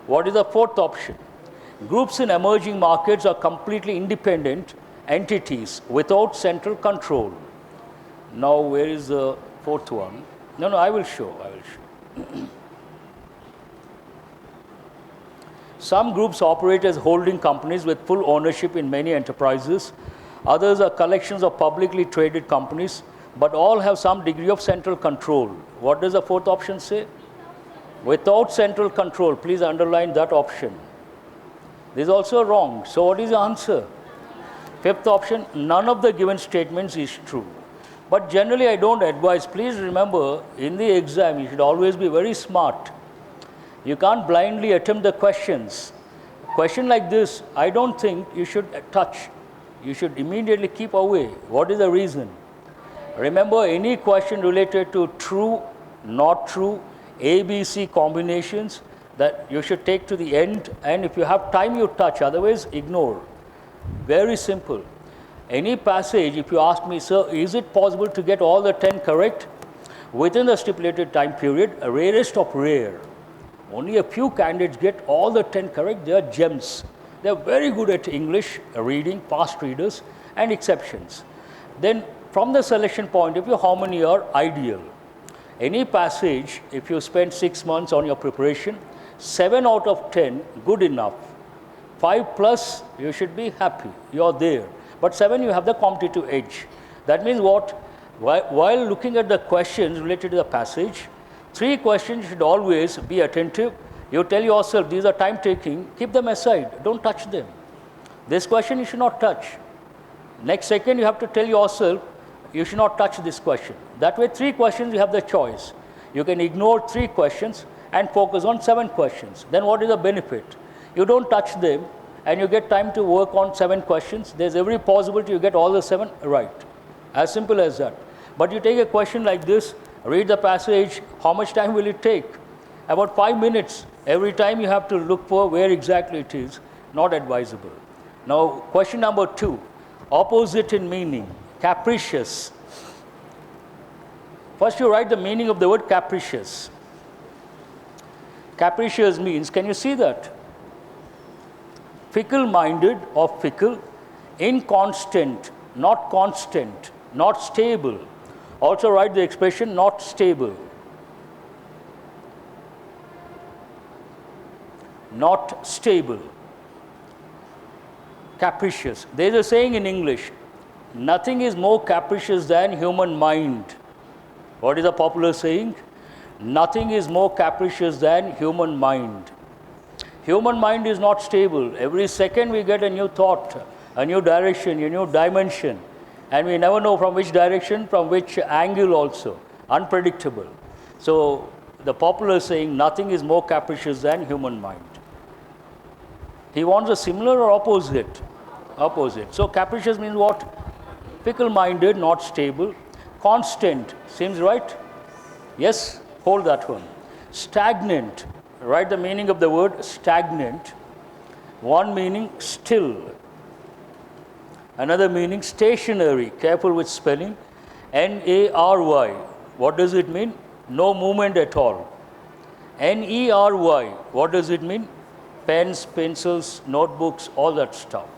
Speaker 1: What is the fourth option? Groups in emerging markets are completely independent entities without central control. Now, where is the fourth one? No, I will show. Some groups operate as holding companies with full ownership in many enterprises. Others are collections of publicly traded companies, but all have some degree of central control. What does the fourth option say? Without central control. Please underline that option. This is also wrong. So what is the answer? Fifth option, none of the given statements is true. But generally I don't advise. Please remember, in the exam you should always be very smart. You can't blindly attempt the questions. Question like this, I don't think you should touch. You should immediately keep away. What is the reason? Remember, any question related to true, not true, ABC combinations, that you should take to the end, and if you have time you touch, otherwise ignore. Very simple. Any passage, if you ask me, sir, is it possible to get all the 10 correct within the stipulated time period? Rarest of rare. Only a few candidates get all the 10 correct. They are gems. They are very good at English, reading, fast readers, and exceptions. Then from the selection point of view, how many are ideal? Any passage, if you spend 6 months on your preparation, 7 out of 10, good enough. 5 plus, you should be happy. You are there. But 7, you have the competitive edge. That means what? While looking at the questions related to the passage, 3 questions should always be attentive. You tell yourself, these are time taking, keep them aside, don't touch them. This question you should not touch. Next second, you have to tell yourself, you should not touch this question. That way, 3 questions, you have the choice. You can ignore 3 questions and focus on 7 questions. Then what is the benefit? You don't touch them and you get time to work on 7 questions. There's every possibility you get all the 7 right. As simple as that. But you take a question like this, read the passage, how much time will it take? About 5 minutes. Every time you have to look for where exactly it is. Not advisable. Now, question number 2. Opposite in meaning. Capricious. First you write the meaning of the word capricious. Capricious means, can you see that? Fickle-minded or fickle, inconstant, not constant, not stable. Also write the expression not stable. Not stable. Capricious. There is a saying in English, nothing is more capricious than human mind. What is a popular saying? Nothing is more capricious than human mind. Human mind is not stable. Every second we get a new thought, a new direction, a new dimension. And we never know from which direction, from which angle also. Unpredictable. So the popular saying, nothing is more capricious than human mind. He wants a similar or opposite? Opposite. So capricious means what? Fickle-minded, not stable. Constant seems right? Yes? Hold that one. Stagnant. Write the meaning of the word stagnant. One meaning still. Another meaning stationary. Careful with spelling. N-A-R-Y. What does it mean? No movement at all. N-E-R-Y. What does it mean? Pens, pencils, notebooks, all that stuff.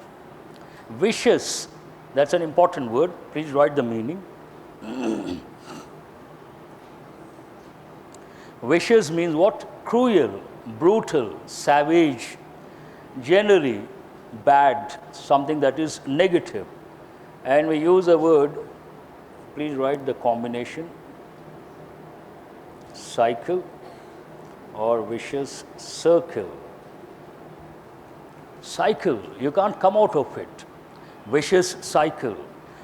Speaker 1: Vicious. That's an important word. Please write the meaning. Vicious means what? Cruel, brutal, savage, generally bad, something that is negative. And we use a word, please write the combination, cycle or vicious circle. Cycle, you can't come out of it. Vicious cycle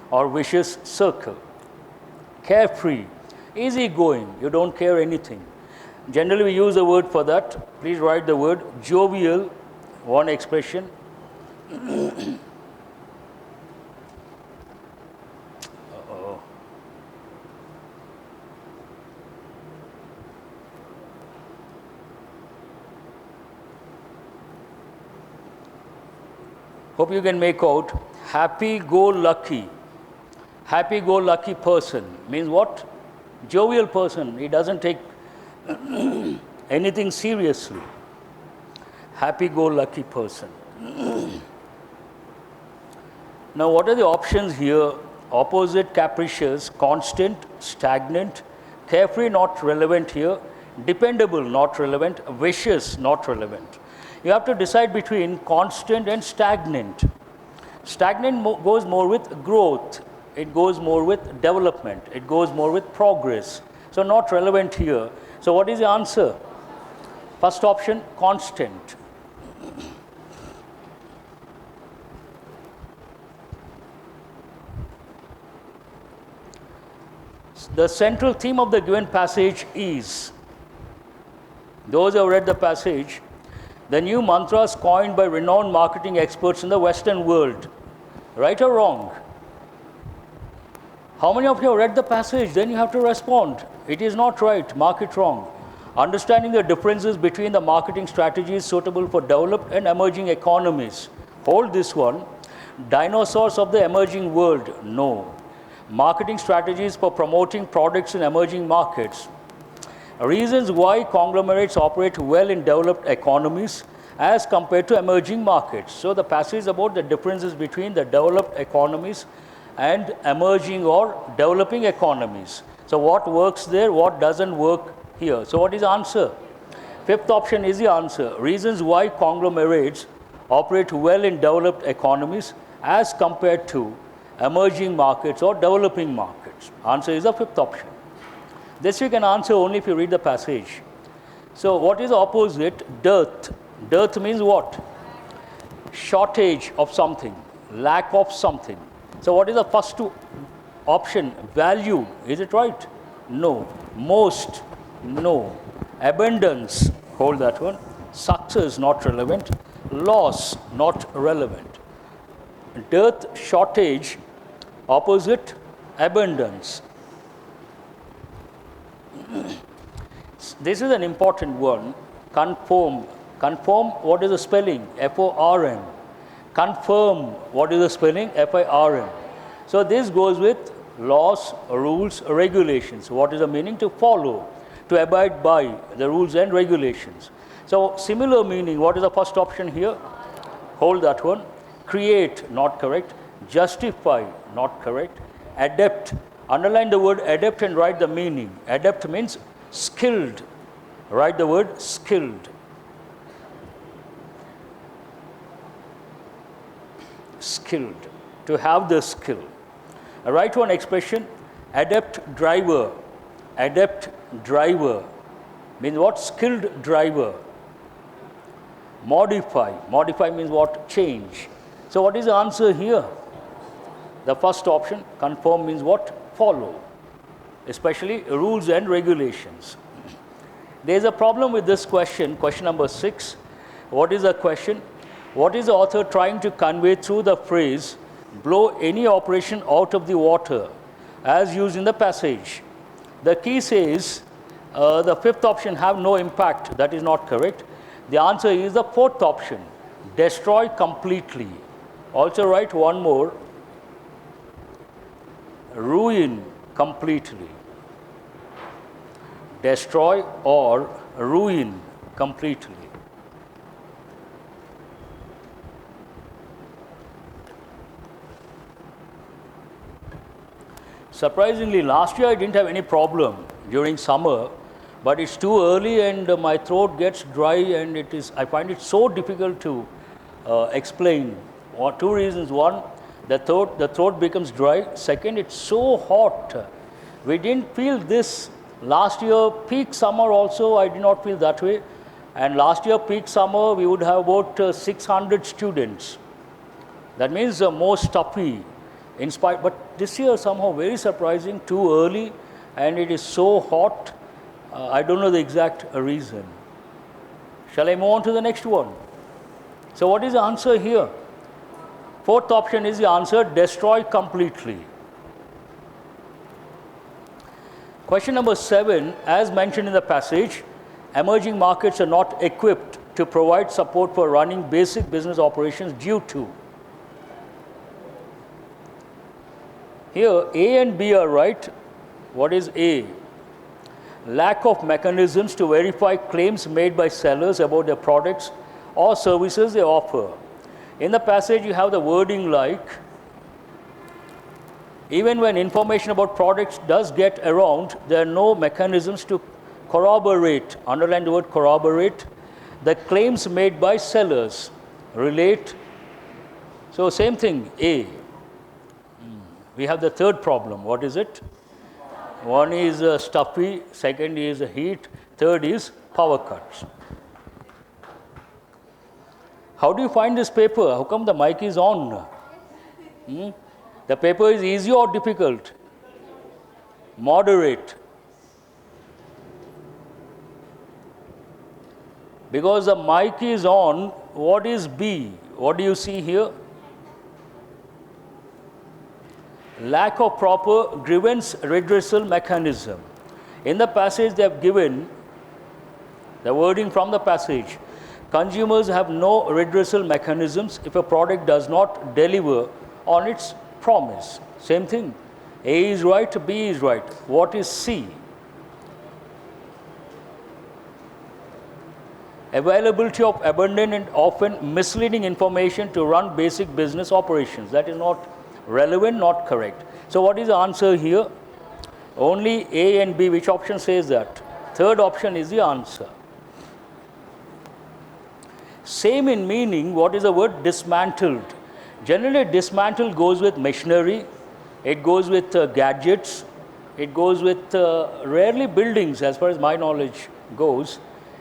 Speaker 1: or vicious circle. Carefree, easygoing, you don't care anything. Generally, we use a word for that. Please write the word jovial, one expression. Hope you can make out happy-go-lucky. Happy-go-lucky person means what? Jovial person. He doesn't take anything seriously. Happy-go-lucky person. Now, what are the options here? Opposite, capricious, constant, stagnant, carefree, not relevant here, dependable, not relevant, vicious, not relevant. You have to decide between constant and stagnant. Stagnant goes more with growth. It goes more with development. It goes more with progress. So not relevant here. So what is the answer? First option, constant. The central theme of the given passage is, those who have read the passage, the new mantras coined by renowned marketing experts in the Western world. Right or wrong? How many of you have read the passage? Then you have to respond. It is not right, mark it wrong. Understanding the differences between the marketing strategies suitable for developed and emerging economies. Hold this one. Dinosaurs of the emerging world, no. Marketing strategies for promoting products in emerging markets. Reasons why conglomerates operate well in developed economies as compared to emerging markets. So the passage is about the differences between the developed economies and emerging or developing economies. So what works there, what doesn't work here. So what is the answer? Fifth option is the answer. Reasons why conglomerates operate well in developed economies as compared to emerging markets or developing markets. Answer is the fifth option. This you can answer only if you read the passage. So what is the opposite? Dearth. Dearth means what? Shortage of something, lack of something. So what is the first option? Value. Is it right? No. Most. No. Abundance. Hold that one. Success, not relevant. Loss, not relevant. Dearth, shortage. Opposite, abundance. This is an important one. Conform. Conform, what is the spelling? F-O-R-M. Confirm, what is the spelling? F-I-R-M. So this goes with laws, rules, regulations. What is the meaning? To follow, to abide by the rules and regulations. So similar meaning, what is the first option here? Hold that one. Create, not correct. Justify, not correct. Adept. Underline the word adept and write the meaning. Adept means skilled. Write the word skilled. Skilled. To have the skill. Write one expression. Adept driver. Adept driver. Means what? Skilled driver. Modify. Modify means what? Change. So what is the answer here? The first option. Conform means what? Follow. Especially rules and regulations. There is a problem with this question, question number 6. What is the question? What is the author trying to convey through the phrase, blow any operation out of the water, as used in the passage? The key says the fifth option, have no impact. That is not correct. The answer is the fourth option, destroy completely. Also write one more, ruin completely. Destroy or ruin completely. Surprisingly, last year I didn't have any problem during summer, but it's too early and my throat gets dry, and I find it so difficult to explain. Two reasons. One, the throat becomes dry. Second, it's so hot. We didn't feel this last year. Peak summer also, I did not feel that way. And last year, peak summer, we would have about 600 students. That means more stuffy. But this year somehow very surprising, too early, and it is so hot. I don't know the exact reason. Shall I move on to the next one? So what is the answer here? Fourth option is the answer, destroy completely. Question number 7, as mentioned in the passage, emerging markets are not equipped to provide support for running basic business operations due to. Here, A and B are right. What is A? Lack of mechanisms to verify claims made by sellers about their products or services they offer. In the passage, you have the wording like, even when information about products does get around, there are no mechanisms to corroborate, underline the word corroborate, the claims made by sellers, relate. So same thing, A. We have the third problem. What is it? One is stuffy, second is heat, third is power cuts. How do you find this paper? How come the mic is on? The paper is easy or difficult? Moderate. Because the mic is on, what is B? What do you see here? Lack of proper grievance redressal mechanism. In the passage they have given the wording from the passage. Consumers have no redressal mechanisms if a product does not deliver on its promise. Same thing. A is right, B is right. What is C? Availability of abundant and often misleading information to run basic business operations. That is not relevant, not correct. So what is the answer here? Only A and B. Which option says that? Third option is the answer. Same in meaning, what is the word dismantled? Generally, dismantled goes with machinery, it goes with gadgets, it goes with rarely buildings as far as my knowledge goes.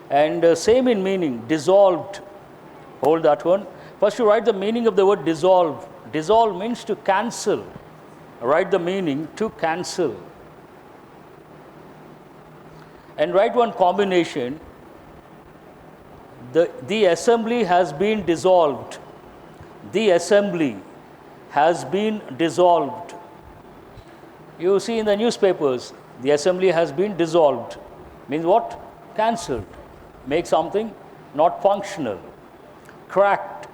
Speaker 1: And same in meaning, dissolved. Hold that one. First you write the meaning of the word dissolve. Dissolve means to cancel. Write the meaning, to cancel. And write one combination. The assembly has been dissolved. The assembly has been dissolved. You see in the newspapers, the assembly has been dissolved. Means what? Cancelled. Make something not functional. Cracked.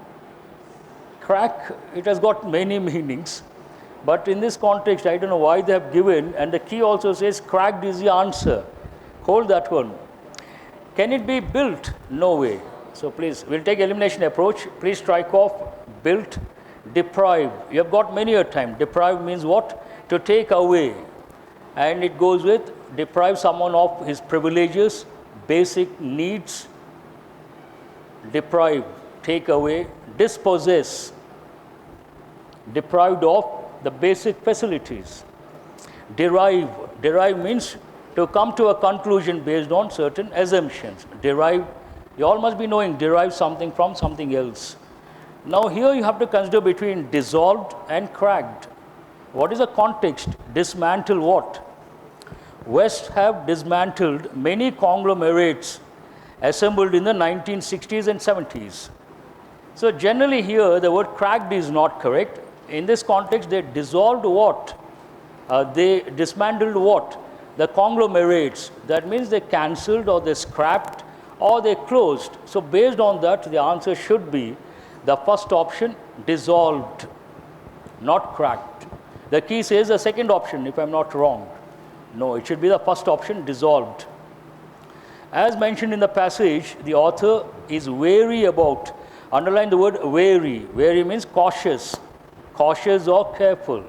Speaker 1: Crack, it has got many meanings, but in this context, I don't know why they have given, and the key also says cracked is the answer. Hold that one. Can it be built? No way. So please, we'll take elimination approach. Please strike off built, deprive. You have got many a time. Deprive means what? To take away. And it goes with deprive someone of his privileges, basic needs, deprive, take away, dispossess, deprived of the basic facilities. Derive, derive means to come to a conclusion based on certain assumptions. Derive, you all must be knowing, derive something from something else. Now here you have to consider between dissolved and cracked. What is the context? Dismantle what? West have dismantled many conglomerates assembled in the 1960s and 70s. So generally here the word cracked is not correct. In this context they dissolved what? They dismantled what? The conglomerates. That means they cancelled or they scrapped or they closed. So based on that the answer should be the first option, dissolved, not cracked. The key says the second option, if I'm not wrong. No, it should be the first option, dissolved. As mentioned in the passage, the author is wary about, underline the word wary. Wary means cautious, cautious or careful,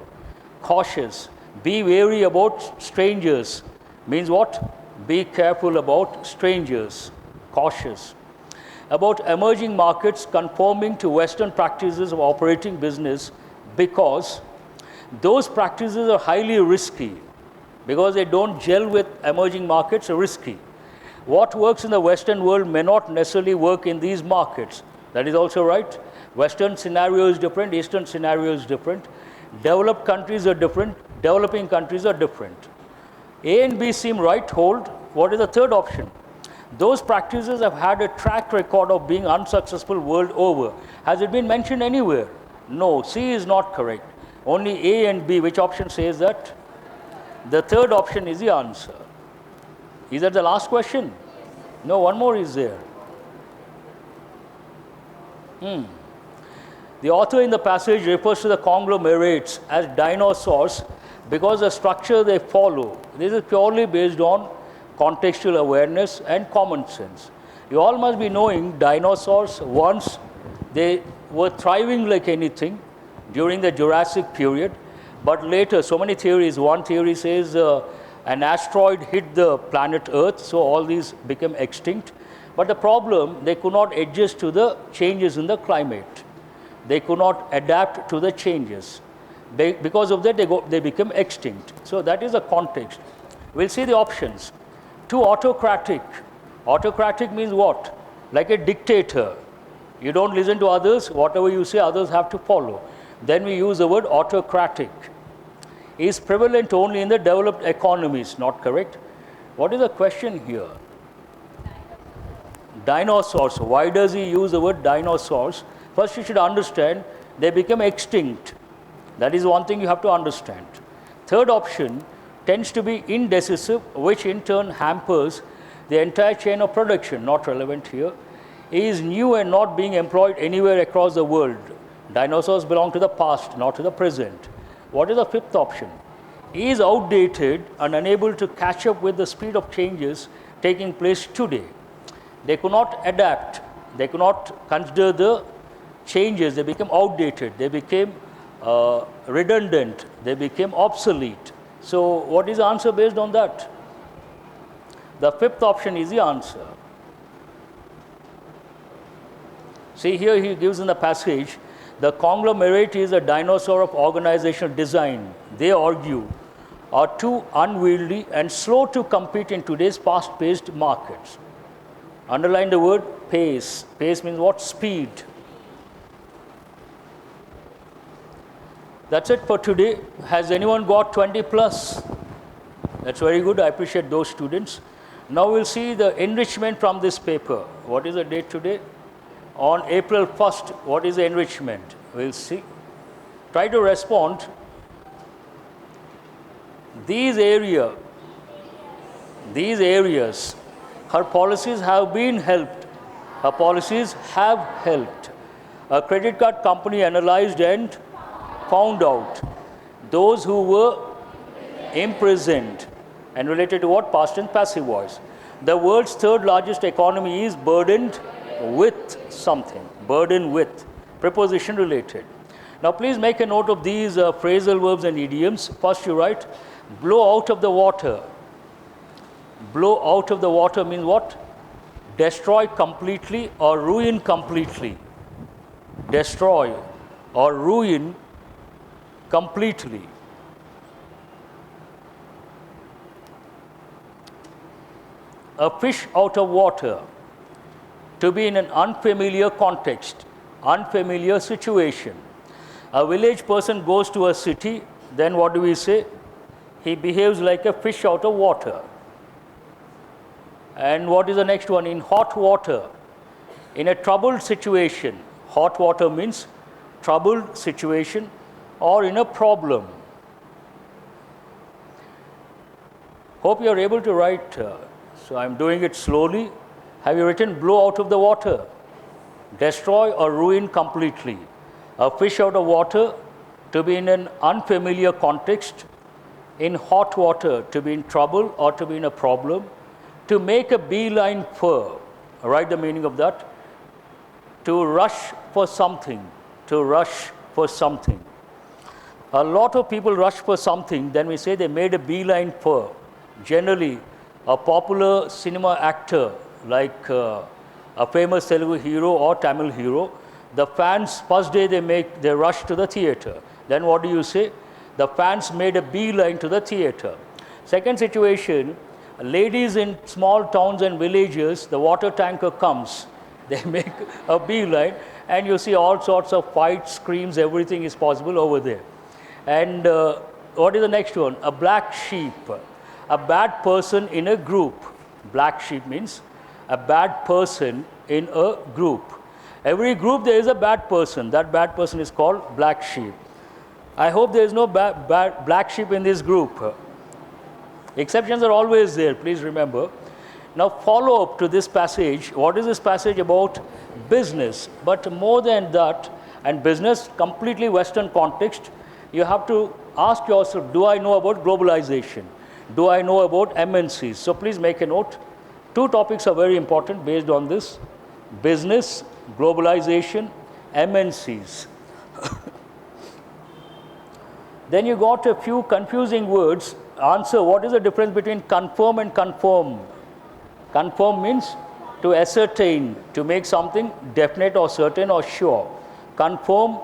Speaker 1: cautious. Be wary about strangers means what? Be careful about strangers, cautious. About emerging markets conforming to Western practices of operating business because those practices are highly risky, because they don't gel with emerging markets, are risky. What works in the Western world may not necessarily work in these markets. That is also right. Western scenario is different, Eastern scenario is different. Developed countries are different, developing countries are different. A and B seem right, hold. What is the third option? Those practices have had a track record of being unsuccessful world over. Has it been mentioned anywhere? No, C is not correct. Only A and B. Which option says that? The third option is the answer. Is that the last question? No, one more is there. The author in the passage refers to the conglomerates as dinosaurs because the structure they follow. This is purely based on contextual awareness and common sense. You all must be knowing dinosaurs once they were thriving like anything during the Jurassic period, but later so many theories. One theory says an asteroid hit the planet Earth, so all these became extinct. But the problem, they could not adjust to the changes in the climate. They could not adapt to the changes. Because of that, they became extinct. So that is the context. We'll see the options. Too autocratic. Autocratic means what? Like a dictator. You don't listen to others. Whatever you say, others have to follow. Then we use the word autocratic. Is prevalent only in the developed economies. Not correct. What is the question here? Dinosaurs. Why does he use the word dinosaurs? First, you should understand they become extinct. That is one thing you have to understand. Third option tends to be indecisive, which in turn hampers the entire chain of production. Not relevant here. Is new and not being employed anywhere across the world. Dinosaurs belong to the past, not to the present. What is the fifth option? Is outdated and unable to catch up with the speed of changes taking place today. They could not adapt. They could not consider the changes. They became outdated. They became redundant. They became obsolete. So what is the answer based on that? The fifth option is the answer. See here he gives in the passage, the conglomerate is a dinosaur of organizational design. They argue are too unwieldy and slow to compete in today's fast-paced markets. Underline the word pace. Pace means what? Speed. That's it for today. Has anyone got 20 plus? That's very good. I appreciate those students. Now we'll see the enrichment from this paper. What is the date today? On April 1st, what is the enrichment? We'll see. Try to respond. These areas, her policies have been helped. Her policies have helped. A credit card company analyzed and found out those who were imprisoned and related to what? Past and passive voice. The world's third largest economy is burdened with something. Burdened with. Preposition related. Now please make a note of these phrasal verbs and idioms. First you write, blow out of the water. Blow out of the water means what? Destroy completely or ruin completely. Destroy or ruin completely. A fish out of water. To be in an unfamiliar context, unfamiliar situation. A village person goes to a city, then what do we say? He behaves like a fish out of water. And what is the next one? In hot water. In a troubled situation. Hot water means troubled situation or in a problem. Hope you are able to write. So I'm doing it slowly. Have you written blow out of the water? Destroy or ruin completely. A fish out of water, to be in an unfamiliar context. In hot water, to be in trouble or to be in a problem. To make a beeline for, write the meaning of that. To rush for something, to rush for something. A lot of people rush for something, then we say they made a beeline for. Generally, a popular cinema actor like a famous Telugu hero or Tamil hero, the fans, first day they rush to the theater. Then what do you say? The fans made a beeline to the theater. Second situation, ladies in small towns and villages, the water tanker comes. They make a beeline and you see all sorts of fights, screams, everything is possible over there. And what is the next one? A black sheep. A bad person in a group. Black sheep means a bad person in a group. Every group there is a bad person. That bad person is called black sheep. I hope there is no black sheep in this group. Exceptions are always there, please remember. Now follow up to this passage. What is this passage about? Business. But more than that, and business, completely Western context, you have to ask yourself, do I know about globalization? Do I know about MNCs? So please make a note. Two topics are very important based on this. Business, globalization, MNCs. Then you got a few confusing words. Answer, what is the difference between confirm and conform? Conform means to ascertain, to make something definite or certain or sure. Conform,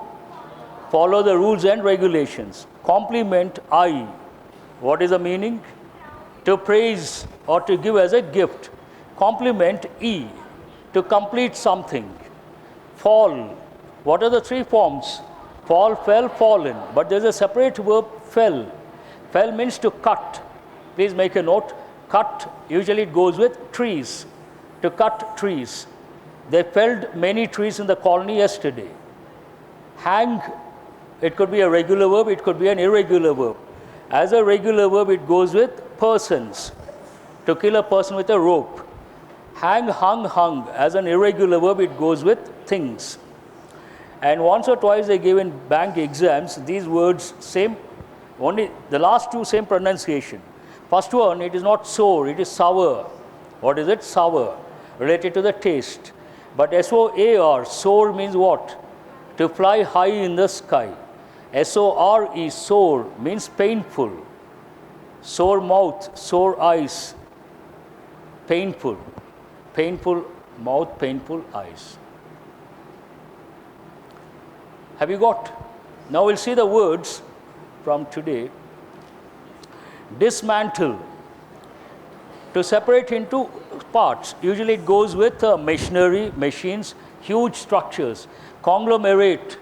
Speaker 1: follow the rules and regulations. Compliment, I. What is the meaning? To praise or to give as a gift. Compliment, E. To complete something. Fall. What are the three forms? Fall, fell, fallen. But there is a separate verb, fell. Fell means to cut. Please make a note. Cut, usually it goes with trees. To cut trees. They felled many trees in the colony yesterday. Hang, it could be a regular verb, it could be an irregular verb. As a regular verb, it goes with persons. To kill a person with a rope. Hang, hung, hung. As an irregular verb, it goes with things. And once or twice they give in bank exams, these words same, only the last two same pronunciation. First one, it is not sour, it is sour. What is it? Sour, related to the taste. But S-O-A-R, soar means what? To fly high in the sky. S-O-R-E, sore, means painful. Sore mouth, sore eyes, painful. Painful mouth, painful eyes. Have you got? Now we'll see the words from today. Dismantle. To separate into parts. Usually it goes with machinery, machines, huge structures. Conglomerate.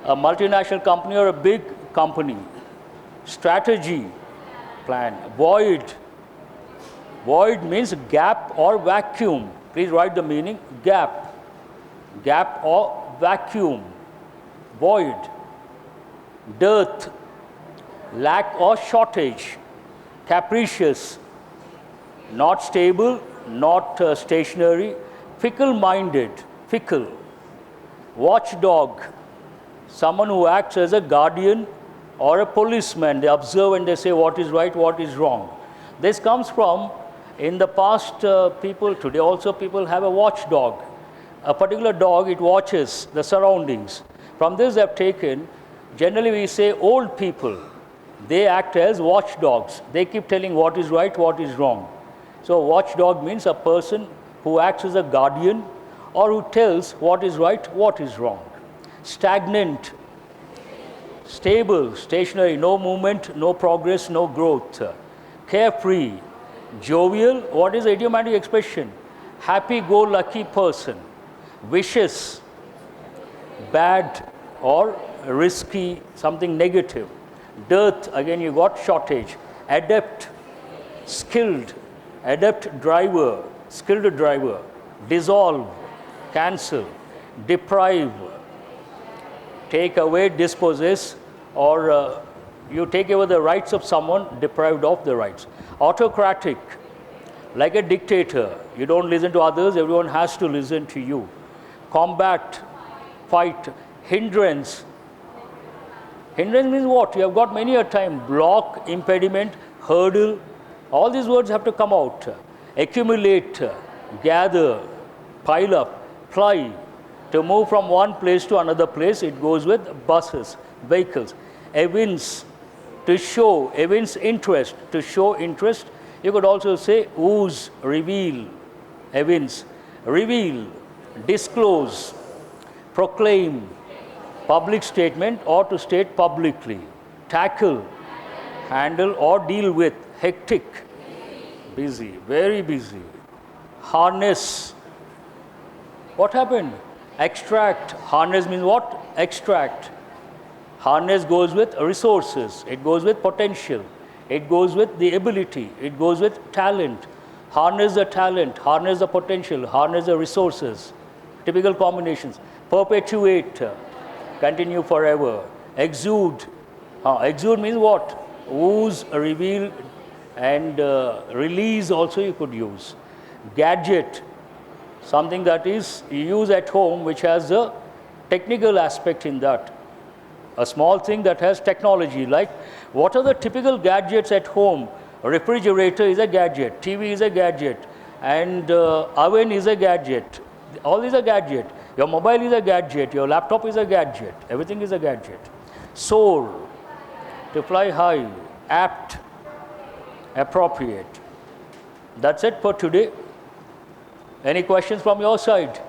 Speaker 1: A multinational company or a big company. Strategy, plan. Void. Void means gap or vacuum. Please write the meaning. Gap. Gap or vacuum. Void. Dearth. Lack or shortage. Capricious. Not stable, not stationary. Fickle-minded. Fickle. Watchdog. Someone who acts as a guardian or a policeman. They observe and they say what is right, what is wrong. This comes from, in the past, people, today also people have a watchdog. A particular dog, it watches the surroundings. From this they have taken, generally we say old people, they act as watchdogs. They keep telling what is right, what is wrong. So watchdog means a person who acts as a guardian or who tells what is right, what is wrong. Stagnant, stable, stationary, no movement, no progress, no growth. Carefree, jovial, what is the idiomatic expression? Happy-go-lucky person. Vicious, bad or risky, something negative. Dearth, again you got shortage. Adept, skilled, adept driver, skilled driver. Dissolve, cancel. deprive, take away, dispossess, or you take away the rights of someone deprived of the rights. Autocratic, like a dictator. You don't listen to others, everyone has to listen to you. Combat, fight. Hindrance. Hindrance means what? You have got many a time. Block, impediment, hurdle. All these words have to come out. Accumulate, gather, pile up, ply. To move from one place to another place, it goes with buses, vehicles. Evince, to show, evince interest, to show interest. You could also say ooze, reveal, evince, reveal, disclose, proclaim, public statement or to state publicly. Tackle, handle or deal with. Hectic, busy, very busy. Harness, what happened? Extract, harness means what? Extract. Harness goes with resources, it goes with potential, it goes with the ability, it goes with talent. Harness the talent, harness the potential, harness the resources. Typical combinations. Perpetuate, continue forever. Exude, exude means what? Ooze, reveal, and release also you could use. Gadget, something that is you use at home which has a technical aspect in that. A small thing that has technology, like what are the typical gadgets at home? A refrigerator is a gadget, TV is a gadget, and oven is a gadget. All these are gadget. Your mobile is a gadget, your laptop is a gadget, everything is a gadget. Soar, to fly high. Apt, appropriate. That's it for today. Any questions from your side?